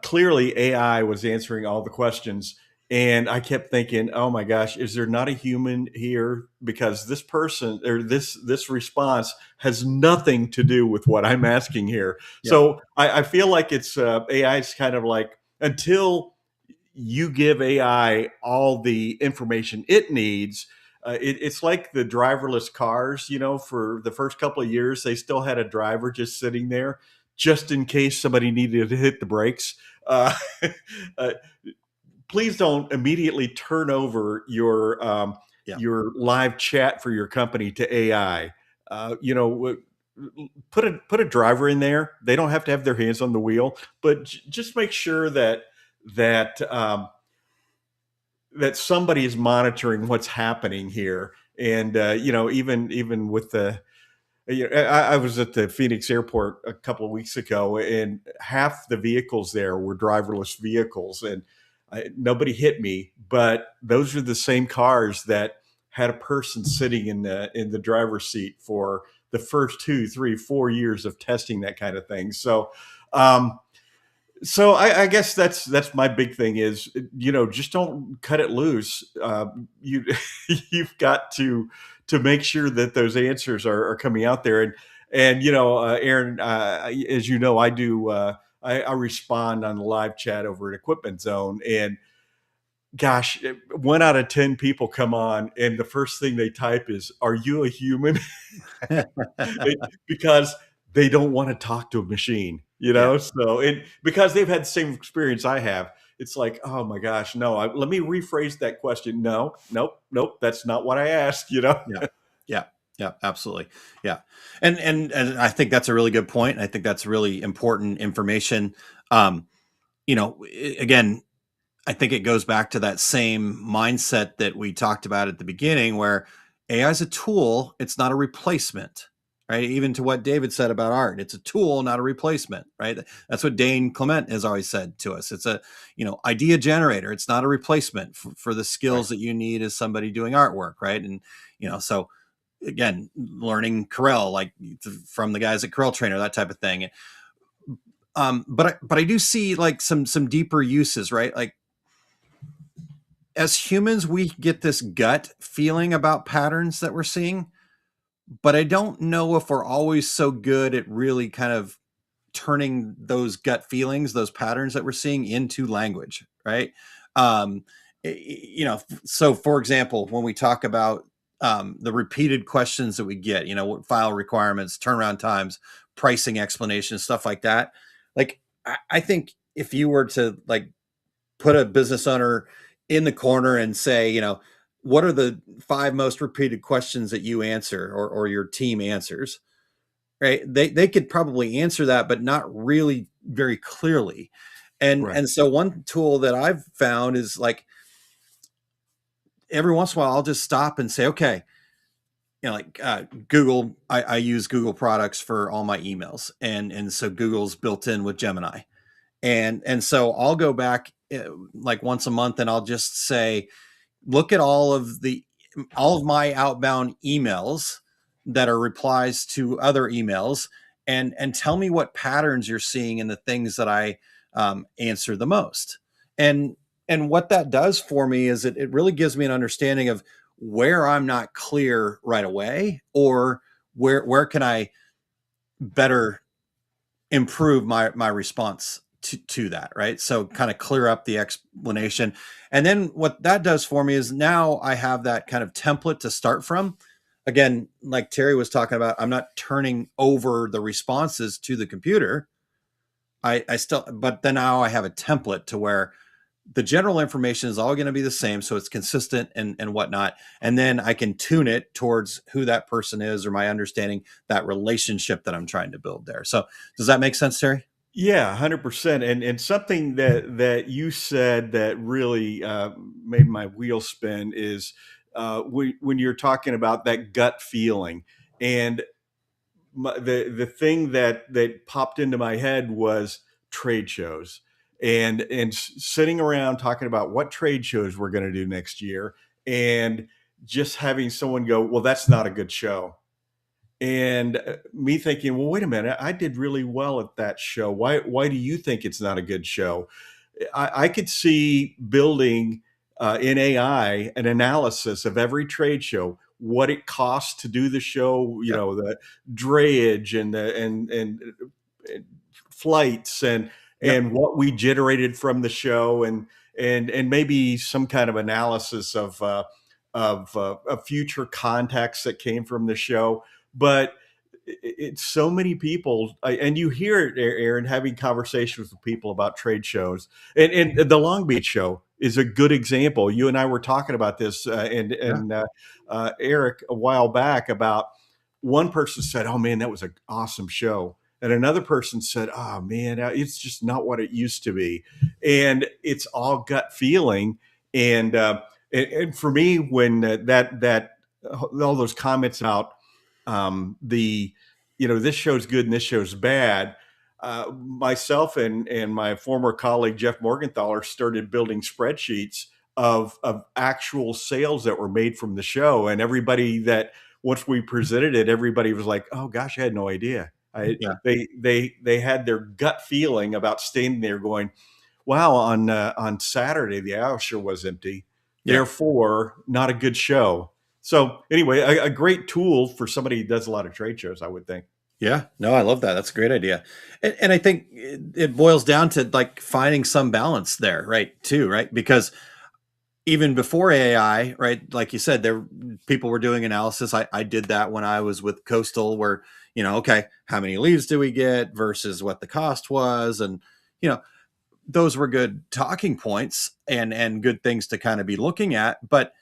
clearly AI was answering all the questions. And I kept thinking, oh my gosh, is there not a human here? Because this person or this response has nothing to do with what I'm asking here. Yeah. So I feel like it's AI is kind of like, until you give AI all the information it needs, it's like the driverless cars. For the first couple of years, they still had a driver just sitting there, just in case somebody needed to hit the brakes. Uh, uh, Please don't immediately turn over Yeah. your live chat for your company to AI. Put a driver in there. They don't have to have their hands on the wheel, but just make sure that that somebody is monitoring what's happening here. And even with I was at the Phoenix airport a couple of weeks ago, and half the vehicles there were driverless vehicles, and nobody hit me. But those are the same cars that had a person sitting in the driver's seat for the first 2, 3, 4 years of testing that kind of thing. Um, I guess that's my big thing is, just don't cut it loose. You you've got to make sure that those answers are coming out there. And Aaron, as you know, I do. I respond on the live chat over at Equipment Zone, and gosh, 1 out of 10 people come on, and the first thing they type is, "Are you a human?" Because they don't want to talk to a machine, Yeah. So, and because they've had the same experience I have, it's like, oh my gosh, no. Let me rephrase that question. No, nope, that's not what I asked. Yeah. Yeah. Yeah, absolutely. Yeah. And I think that's a really good point. I think that's really important information. Again, I think it goes back to that same mindset that we talked about at the beginning, where AI is a tool, it's not a replacement, right? Even to what David said about art, it's a tool, not a replacement, right? That's what Dane Clement has always said to us. It's a, idea generator. It's not a replacement for the skills that you need as somebody doing artwork, right? And, so again, learning Corel, like from the guys at Corel Trainer, that type of thing. But I do see like some deeper uses, right? Like, as humans, we get this gut feeling about patterns that we're seeing, but I don't know if we're always so good at really kind of turning those gut feelings, those patterns that we're seeing, into language, right? Um, so for example, when we talk about the repeated questions that we get, file requirements, turnaround times, pricing explanations, stuff like that. Like, I think if you were to like put a business owner in the corner and say, what are the 5 most repeated questions that you answer or your team answers, right? They could probably answer that, but not really very clearly. And so one tool that I've found is like, every once in a while, I'll just stop and say, okay, Google, I use Google products for all my emails. And so Google's built in with Gemini. And so I'll go back like once a month, and I'll just say, look at all of my outbound emails that are replies to other emails, and tell me what patterns you're seeing in the things that I answer the most. And what that does for me is it really gives me an understanding of where I'm not clear right away, or where can I better improve my response to that, right? So kind of clear up the explanation. And then what that does for me is now I have that kind of template to start from. Again, like Terry was talking about, I'm not turning over the responses to the computer. But then now I have a template to where the general information is all going to be the same. So it's consistent and whatnot. And then I can tune it towards who that person is, or my understanding that relationship that I'm trying to build there. So does that make sense, Terry? Yeah, 100%. And something that you said that really made my wheel spin is when you're talking about that gut feeling. And the thing that popped into my head was trade shows, and sitting around talking about what trade shows we're going to do next year, and just having someone go, well, that's not a good show. And me thinking, well, wait a minute, I did really well at that show. Why do you think it's not a good show? I could see building in AI an analysis of every trade show, what it costs to do the show, the drayage and flights and what we generated from the show, and maybe some kind of analysis of future contacts that came from the show. But it's so many people, and you hear it, Aaron, having conversations with people about trade shows, and the Long Beach show is a good example. You and I were talking about this, Eric, a while back, about one person said, "Oh man, that was an awesome show," and another person said, "Oh man, it's just not what it used to be," and it's all gut feeling. And for me, when that all those comments about the this show's good and this show's bad, myself and my former colleague Jeff Morgenthaler started building spreadsheets of actual sales that were made from the show, and everybody that once we presented it, everybody was like, "Oh gosh, I had no idea." Yeah. They had their gut feeling about standing there going, "Wow, on Saturday the aisle sure was empty. Yeah. Therefore, not a good show." So anyway, a great tool for somebody who does a lot of trade shows, I would think. Yeah, no, I love that. That's a great idea. And I think it boils down to like finding some balance there, right? Too, right? Because even before AI, right? Like you said, people were doing analysis. I did that when I was with Coastal, where, okay, how many leads do we get versus what the cost was? And, those were good talking points and good things to kind of be looking at. But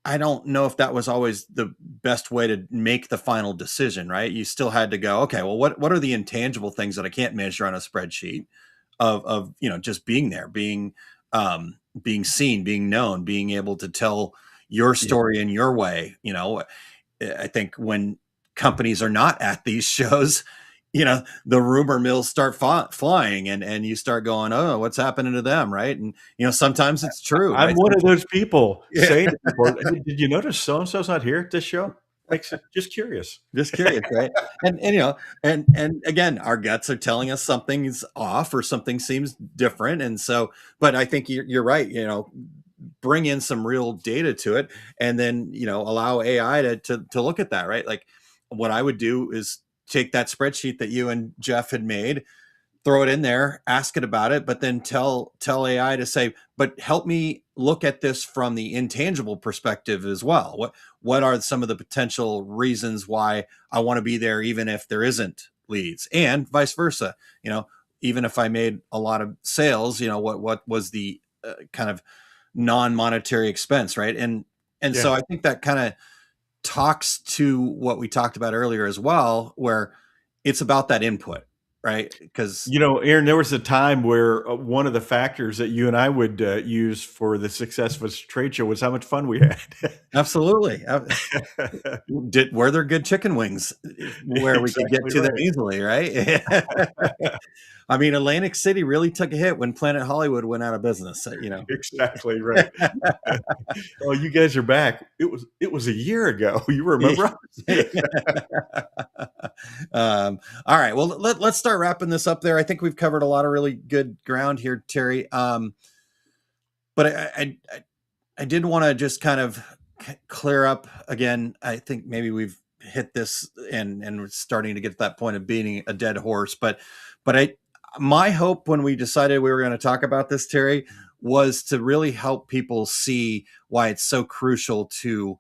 I don't know if that was always the best way to make the final decision, right? You still had to go, okay, well, what are the intangible things that I can't measure on a spreadsheet of just being there, being seen, being known, being able to tell your story in your way. I think when companies are not at these shows, the rumor mills start flying and you start going, oh, what's happening to them, right? And sometimes it's true. I'm right? one of those people Yeah. saying to people, "Did you notice so and so's not here at this show?" Just curious. Just curious, right? And and again, our guts are telling us something is off or something seems different. And so, but I think you're right. Bring in some real data to it, and then allow AI to look at that, right? Like what I would do is take that spreadsheet that you and Jeff had made, throw it in there, ask it about it, but then tell AI to say, but help me look at this from the intangible perspective as well. What are some of the potential reasons why I want to be there, even if there isn't leads, and vice versa? Even if I made a lot of sales, what was the kind of non-monetary expense, right? And Yeah. so I think that kind of talks to what we talked about earlier as well, where it's about that input, right? Because Aaron, there was a time where one of the factors that you and I would use for the success of a trade show was how much fun we had. absolutely. Were there good chicken wings where we could get Exactly to them right. easily, right? I mean, Atlantic City really took a hit when Planet Hollywood went out of business. Exactly right. Oh, you guys are back. It was a year ago. You remember? All right. Well, let's start wrapping this up there. I think we've covered a lot of really good ground here, Terry. But I did want to just kind of clear up again. I think maybe we've hit this and we're starting to get to that point of beating a dead horse. But my hope when we decided we were going to talk about this, Terry, was to really help people see why it's so crucial to,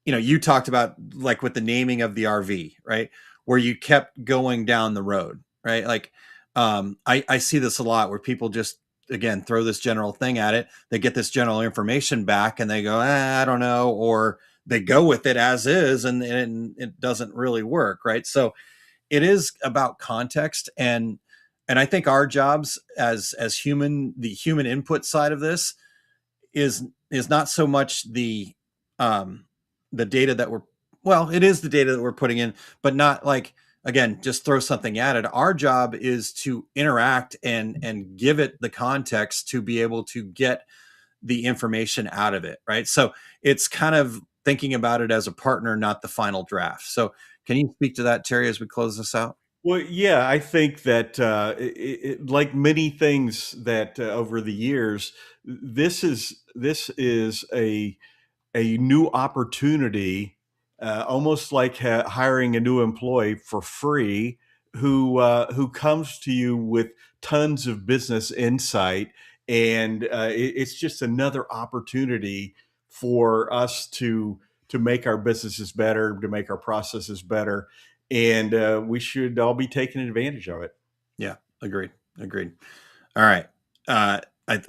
you talked about like with the naming of the RV, right? Where you kept going down the road, right? Like, I see this a lot where people just, again, throw this general thing at it. They get this general information back and they go, I don't know, or they go with it as is and it doesn't really work, right? So it is about context, and I think our jobs as the human input side of this is not so much the data that it is the data that we're putting in, but not like, again, just throw something at it. Our job is to interact and give it the context to be able to get the information out of it, right? So it's kind of thinking about it as a partner, not the final draft. So can you speak to that, Terry, as we close this out? Well, yeah, I think that like many things that over the years, this is a new opportunity, almost like hiring a new employee for free, who comes to you with tons of business insight, and it's just another opportunity for us to make our businesses better, to make our processes better, and we should all be taking advantage of it. Yeah, agreed. All right. I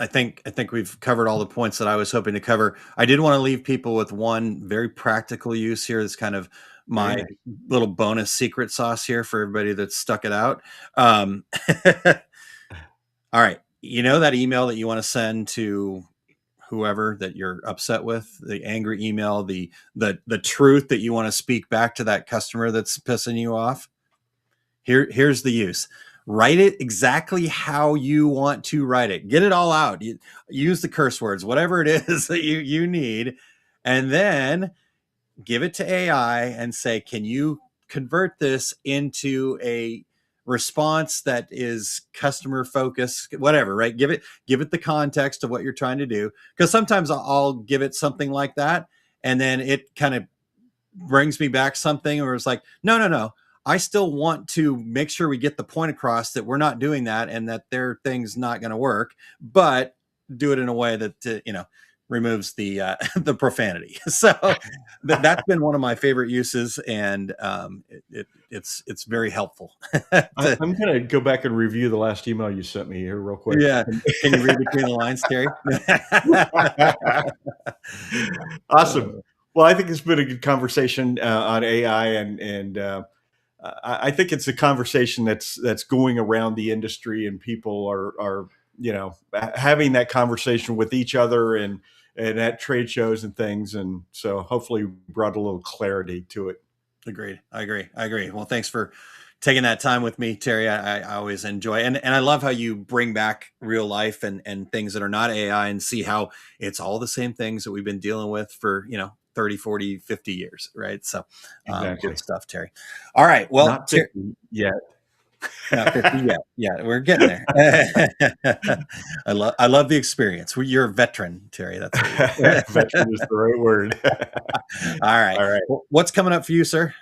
think we've covered all the points that I was hoping to cover. I did want to leave people with one very practical use here. That's kind of my Very nice. little bonus secret sauce here for everybody that's stuck it out. All right. You know that email that you want to send to whoever that you're upset with, the angry email, the truth that you want to speak back to that customer that's pissing you off? Here's the use. Write it exactly how you want to write it. Get it all out. Use the curse words, whatever it is that you need, and then give it to AI and say, can you convert this into a response that is customer focused, whatever, right? Give it the context of what you're trying to do. Because sometimes I'll give it something like that, and then it kind of brings me back something where it's like, no. I still want to make sure we get the point across that we're not doing that and that their thing's not going to work, but do it in a way that, removes the the profanity. So that's been one of my favorite uses, and it's very helpful. I'm going to go back and review the last email you sent me here real quick. Yeah. Can you read between the lines, Terry? Awesome. Well, I think it's been a good conversation on AI, and I think it's a conversation that's going around the industry, and people are having that conversation with each other and at trade shows and things, and so hopefully brought a little clarity to it. Agreed. I agree. Well, thanks for taking that time with me, Terry. I always enjoy, and I love how you bring back real life and things that are not AI, and see how it's all the same things that we've been dealing with for 30, 40, 50 years, right? So Exactly. good stuff, Terry. All right. Well, Not 50 yet. not 50 yet. Yeah, we're getting there. I love the experience. You're a veteran, Terry. That's Veteran is the right word. All right. All right. Well, what's coming up for you, sir?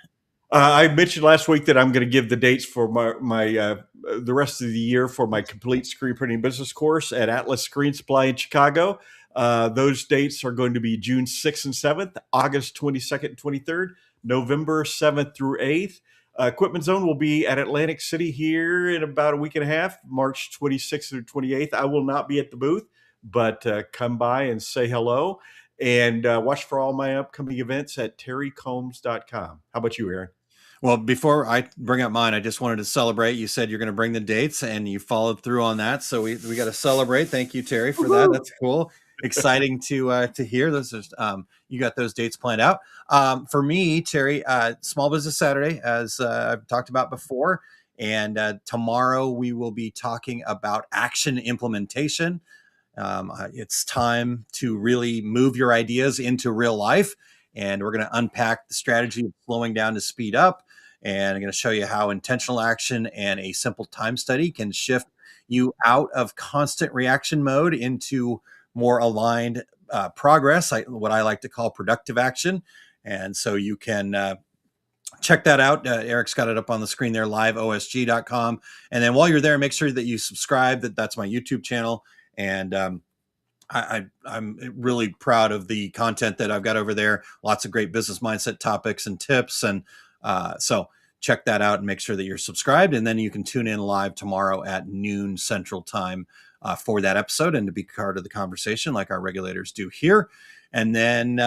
I mentioned last week that I'm going to give the dates for my the rest of the year for my complete screen printing business course at Atlas Screen Supply in Chicago. Those dates are going to be June 6th and 7th, August 22nd and 23rd, November 7th through 8th. Equipment Zone will be at Atlantic City here in about a week and a half, March 26th through 28th. I will not be at the booth, but come by and say hello, and watch for all my upcoming events at terrycombs.com. How about you, Aaron? Well, before I bring up mine, I just wanted to celebrate. You said you're going to bring the dates, and you followed through on that. So we got to celebrate. Thank you, Terry, for that. That's cool. Exciting to hear. Those you got those dates planned out. For me, Terry, Small Business Saturday, as I've talked about before, and tomorrow we will be talking about action implementation. It's time to really move your ideas into real life, and we're going to unpack the strategy of slowing down to speed up. And I'm going to show you how intentional action and a simple time study can shift you out of constant reaction mode into more aligned progress, what I like to call productive action. And so you can check that out. Eric's got it up on the screen there, liveosg.com. And then while you're there, make sure that you subscribe. That's my YouTube channel. And I'm really proud of the content that I've got over there. Lots of great business mindset topics and tips. And so check that out and make sure that you're subscribed. And then you can tune in live tomorrow at noon Central Time for that episode and to be part of the conversation like our regulators do here. And then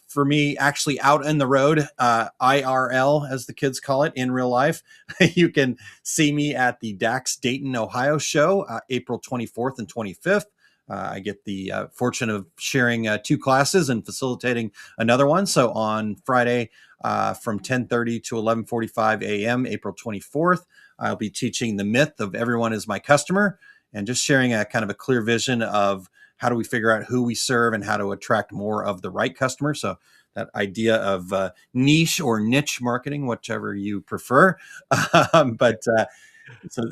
for me, actually out in the road, IRL, as the kids call it, in real life, you can see me at the DAX Dayton, Ohio show, April 24th and 25th. I get the fortune of sharing 2 classes and facilitating another one. So on Friday from 10:30 to 11:45 a.m., April 24th, I'll be teaching the myth of everyone is my customer and just sharing a kind of a clear vision of how do we figure out who we serve and how to attract more of the right customer. So that idea of niche or niche marketing, whichever you prefer. So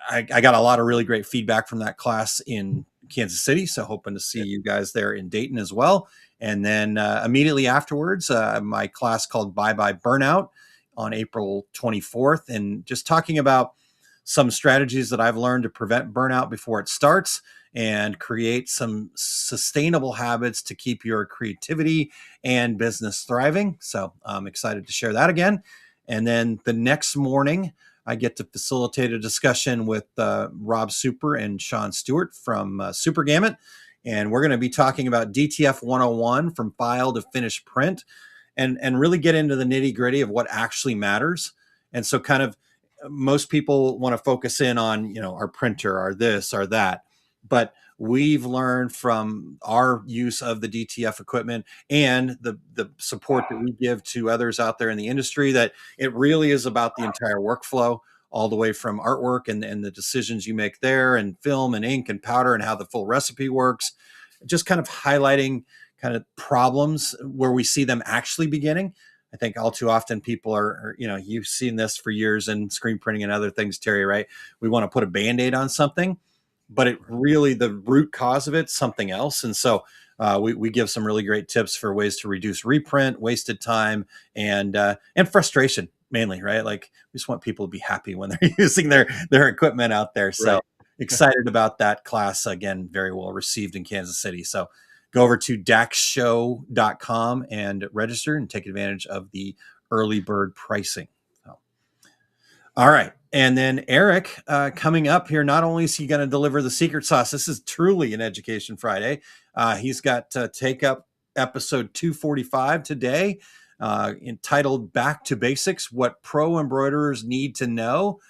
I got a lot of really great feedback from that class in Kansas City. So hoping to see you guys there in Dayton as well. And then immediately afterwards, my class called Bye Bye Burnout on April 24th, and just talking about some strategies that I've learned to prevent burnout before it starts. and create some sustainable habits to keep your creativity and business thriving. So I'm excited to share that again. And then the next morning, I get to facilitate a discussion with Rob Super and Sean Stewart from Super Gamut. And we're going to be talking about DTF 101 from file to finished print, and really get into the nitty gritty of what actually matters. And so kind of most people want to focus in on, our printer, our this, or that. But we've learned from our use of the DTF equipment and the support that we give to others out there in the industry that it really is about the entire workflow, all the way from artwork and the decisions you make there, and film and ink and powder, and how the full recipe works. Just kind of highlighting kind of problems where we see them actually beginning. I think all too often people are, you've seen this for years in screen printing and other things, Terry, right? We want to put a Band-Aid on something, but it really, the root cause of it's something else. And so we give some really great tips for ways to reduce reprint, wasted time, and frustration mainly, right? Like, we just want people to be happy when they're using their equipment out there. So excited about that class. Again, very well received in Kansas City. So go over to daxshow.com and register and take advantage of the early bird pricing. So, all right. And then Eric, coming up here, not only is he going to deliver the secret sauce, this is truly an Education Friday. He's got Take Up episode 245 today, entitled Back to Basics, What Pro Embroiderers Need to Know.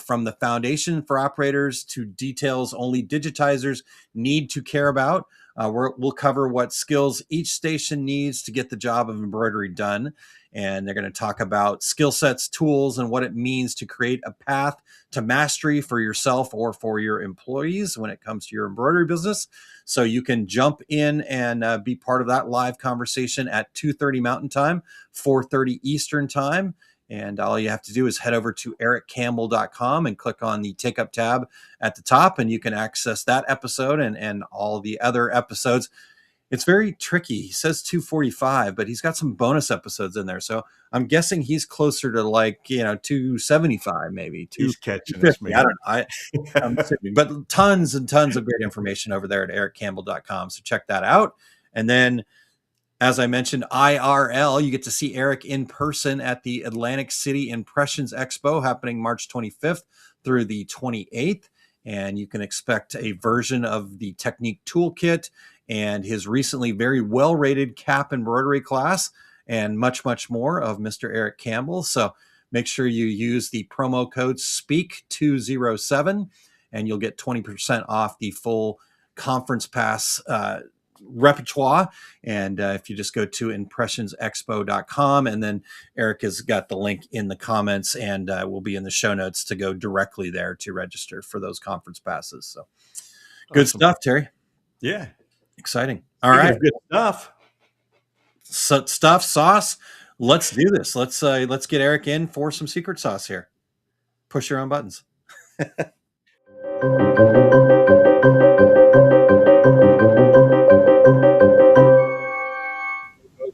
From the foundation for operators to details only digitizers need to care about. We'll cover what skills each station needs to get the job of embroidery done. And they're going to talk about skill sets, tools, and what it means to create a path to mastery for yourself or for your employees when it comes to your embroidery business. So you can jump in and be part of that live conversation at 2:30 Mountain Time, 4:30 Eastern Time. And all you have to do is head over to ericcampbell.com and click on the Take Up tab at the top, and you can access that episode and all the other episodes. It's very tricky. He says 245, but he's got some bonus episodes in there. So I'm guessing he's closer to 275, maybe. He's catching us, man. I don't know. I'm assuming. But tons and tons of great information over there at ericcampbell.com. So check that out. And then, as I mentioned, IRL, you get to see Eric in person at the Atlantic City Impressions Expo happening March 25th through the 28th. And you can expect a version of the Technique Toolkit and his recently very well-rated cap embroidery class, and much, much more of Mr. Eric Campbell. So make sure you use the promo code SPEAK207, and you'll get 20% off the full conference pass repertoire. And if you just go to impressionsexpo.com, and then Eric has got the link in the comments, and will be in the show notes to go directly there to register for those conference passes. So good stuff, Terry. Yeah. Exciting. All right. Good stuff. Stuff, sauce. Let's do this. Let's get Eric in for some secret sauce here. Push your own buttons.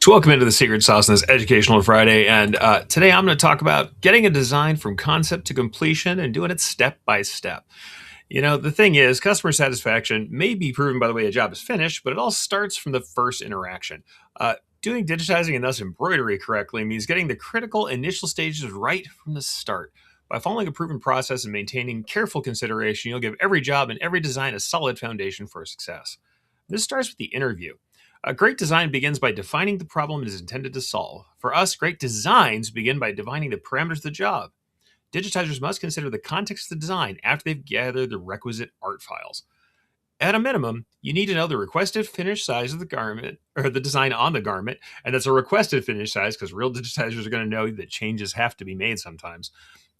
Welcome into the Secret Sauce on this Educational Friday, and today I'm going to talk about getting a design from concept to completion and doing it step by step. The thing is, customer satisfaction may be proven by the way a job is finished, but it all starts from the first interaction. Doing digitizing and thus embroidery correctly means getting the critical initial stages right from the start. By following a proven process and maintaining careful consideration, you'll give every job and every design a solid foundation for success. This starts with the interview. A great design begins by defining the problem it is intended to solve. For us, great designs begin by defining the parameters of the job. Digitizers must consider the context of the design after they've gathered the requisite art files. At a minimum, you need to know the requested finish size of the garment, or the design on the garment, and that's a requested finish size because real digitizers are going to know that changes have to be made sometimes.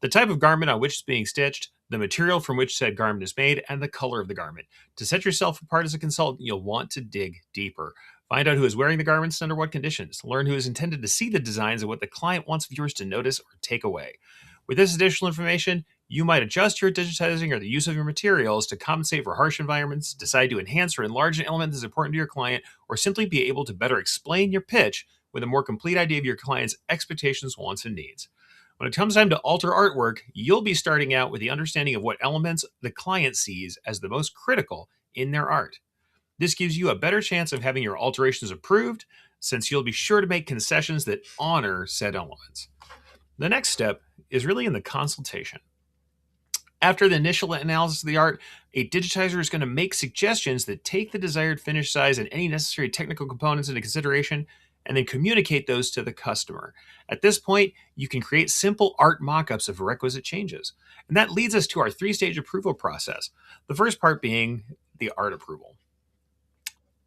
The type of garment on which it's being stitched, the material from which said garment is made, and the color of the garment. To set yourself apart as a consultant, you'll want to dig deeper. Find out who is wearing the garments and under what conditions. Learn who is intended to see the designs and what the client wants viewers to notice or take away. With this additional information, you might adjust your digitizing or the use of your materials to compensate for harsh environments, decide to enhance or enlarge an element that is important to your client, or simply be able to better explain your pitch with a more complete idea of your client's expectations, wants, and needs. When it comes time to alter artwork, you'll be starting out with the understanding of what elements the client sees as the most critical in their art. This gives you a better chance of having your alterations approved, since you'll be sure to make concessions that honor said elements. The next step is really in the consultation. After the initial analysis of the art, a digitizer is going to make suggestions that take the desired finish size and any necessary technical components into consideration, and then communicate those to the customer. At this point, you can create simple art mock-ups of requisite changes. And that leads us to our three-stage approval process. The first part being the art approval.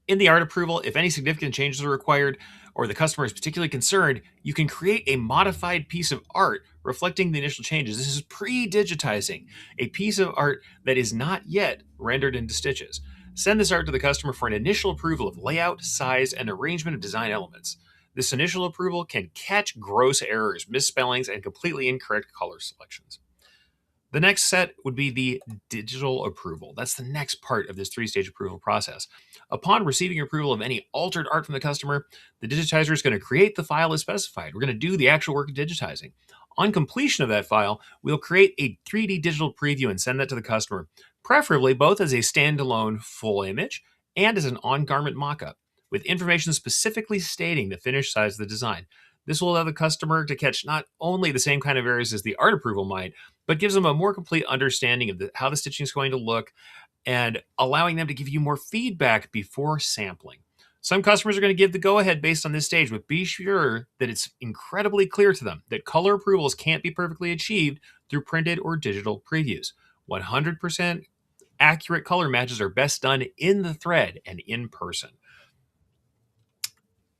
In the art approval, if any significant changes are required or the customer is particularly concerned, you can create a modified piece of art reflecting the initial changes. This is pre-digitizing a piece of art that is not yet rendered into stitches. Send this art to the customer for an initial approval of layout, size, and arrangement of design elements. This initial approval can catch gross errors, misspellings, and completely incorrect color selections. The next set would be the digital approval. That's the next part of this three-stage approval process. Upon receiving approval of any altered art from the customer, the digitizer is going to create the file as specified. We're going to do the actual work of digitizing. On completion of that file, we'll create a 3D digital preview and send that to the customer, preferably both as a standalone full image and as an on-garment mock-up, with information specifically stating the finished size of the design. This will allow the customer to catch not only the same kind of errors as the art approval might, but gives them a more complete understanding of how the stitching is going to look and allowing them to give you more feedback before sampling. Some customers are going to give the go-ahead based on this stage, but be sure that it's incredibly clear to them that color approvals can't be perfectly achieved through printed or digital previews. 100% accurate color matches are best done in the thread and in person.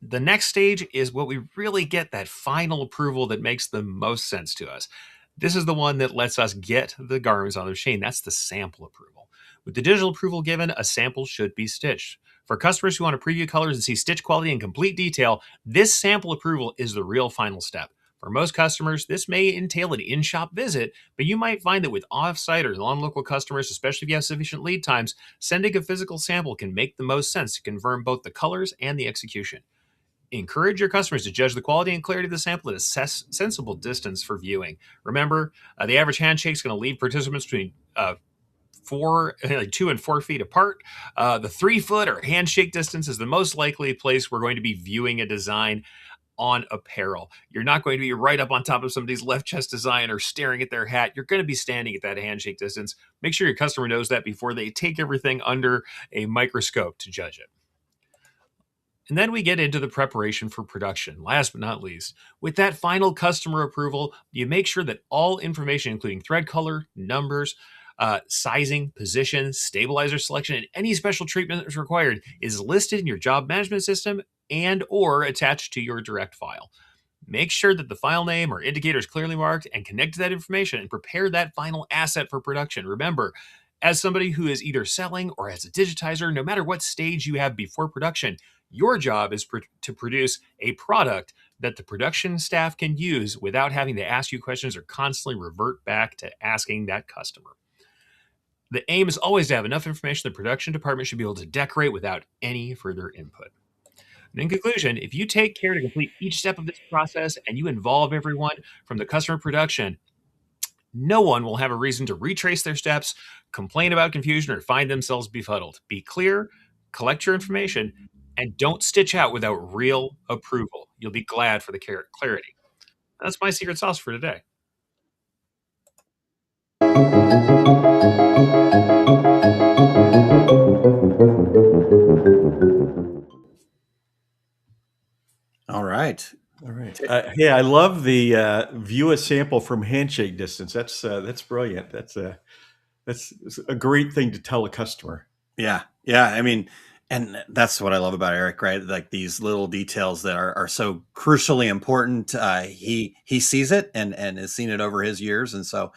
The next stage is what we really get that final approval that makes the most sense to us. This is the one that lets us get the garments on the machine. That's the sample approval. With the digital approval given, a sample should be stitched. For customers who want to preview colors and see stitch quality in complete detail, this sample approval is the real final step. For most customers, this may entail an in-shop visit, but you might find that with off-site or non-local customers, especially if you have sufficient lead times, sending a physical sample can make the most sense to confirm both the colors and the execution. Encourage your customers to judge the quality and clarity of the sample at a sensible distance for viewing. Remember, the average handshake is going to leave participants between 2 and 4 feet apart. The 3 foot or handshake distance is the most likely place we're going to be viewing a design on apparel. You're not going to be right up on top of somebody's left chest design or staring at their hat. You're going to be standing at that handshake distance. Make sure your customer knows that before they take everything under a microscope to judge it. And then we get into the preparation for production. Last but not least, with that final customer approval, you make sure that all information, including thread color, numbers, sizing, position, stabilizer selection, and any special treatment that is required is listed in your job management system and or attached to your direct file. Make sure that the file name or indicator is clearly marked and connect to that information and prepare that final asset for production. Remember, as somebody who is either selling or as a digitizer, no matter what stage you have before production, your job is to produce a product that the production staff can use without having to ask you questions or constantly revert back to asking that customer. The aim is always to have enough information the production department should be able to decorate without any further input. And in conclusion, if you take care to complete each step of this process and you involve everyone from the customer production, no one will have a reason to retrace their steps, complain about confusion, or find themselves befuddled. Be clear, collect your information, and don't stitch out without real approval. You'll be glad for the clarity. That's my secret sauce for today. All right. All right. Yeah, I love the view a sample from handshake distance. That's brilliant. That's a great thing to tell a customer. Yeah. I mean, and that's what I love about Eric, right? Like these little details that are so crucially important. He sees it and has seen it over his years, and so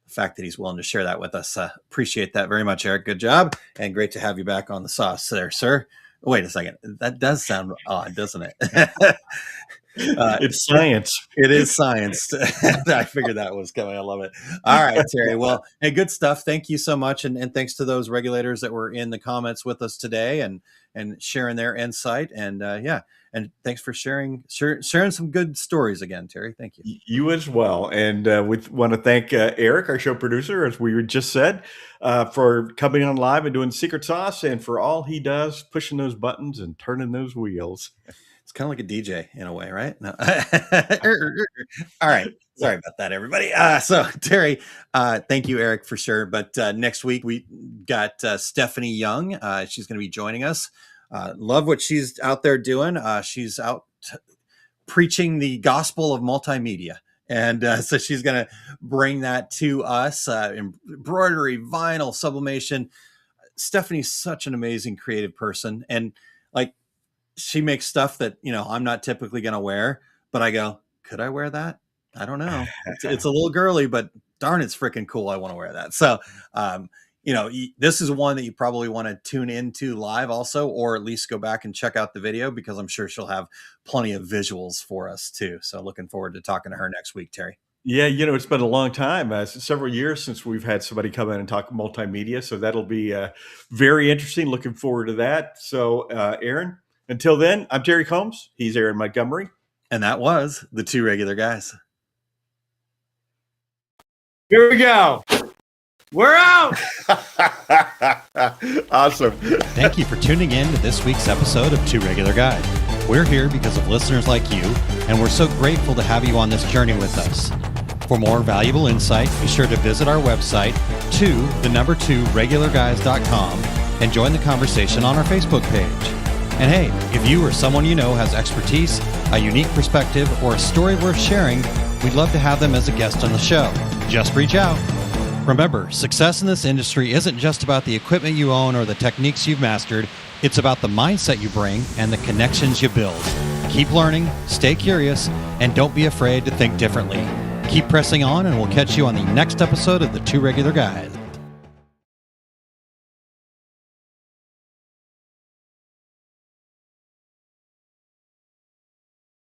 the fact that he's willing to share that with us, appreciate that very much, Eric. Good job, and great to have you back on the sauce there, sir. Wait a second, that does sound odd, doesn't it? It's science. It is science. I figured that was coming. I love it. All right, Terry. Well, hey, good stuff. Thank you so much. And thanks to those regulators that were in the comments with us today and sharing their insight. And and thanks for sharing some good stories again, Terry. Thank you. You as well. And we want to thank Eric, our show producer, as we just said, for coming on live and doing Secret Sauce, and for all he does, pushing those buttons and turning those wheels. It's kind of like a DJ in a way, right? No. All right. Sorry about that, everybody. So Terry, thank you, Eric, for sure. But next week we got Stephanie Young. She's going to be joining us. Love what she's out there doing. She's out preaching the gospel of multimedia. And so she's going to bring that to us. Embroidery, vinyl, sublimation. Stephanie's such an amazing creative person. And like, she makes stuff that, I'm not typically going to wear, but I go, could I wear that? I don't know. It's a little girly, but darn, it's freaking cool. I want to wear that. So, this is one that you probably want to tune into live also, or at least go back and check out the video, because I'm sure she'll have plenty of visuals for us too. So looking forward to talking to her next week, Terry. Yeah, it's been a long time, several years since we've had somebody come in and talk multimedia. So that'll be very interesting. Looking forward to that. So, Aaron, until then, I'm Terry Combs. He's Aaron Montgomery. And that was the Two Regular Guys. Here we go. We're out. Awesome. Thank you for tuning in to this week's episode of Two Regular Guys. We're here because of listeners like you, and we're so grateful to have you on this journey with us. For more valuable insight, be sure to visit our website, 2regularguys.com, and join the conversation on our Facebook page. And hey, if you or someone you know has expertise, a unique perspective, or a story worth sharing, we'd love to have them as a guest on the show. Just reach out. Remember, success in this industry isn't just about the equipment you own or the techniques you've mastered. It's about the mindset you bring and the connections you build. Keep learning, stay curious, and don't be afraid to think differently. Keep pressing on, and we'll catch you on the next episode of the Two Regular Guys.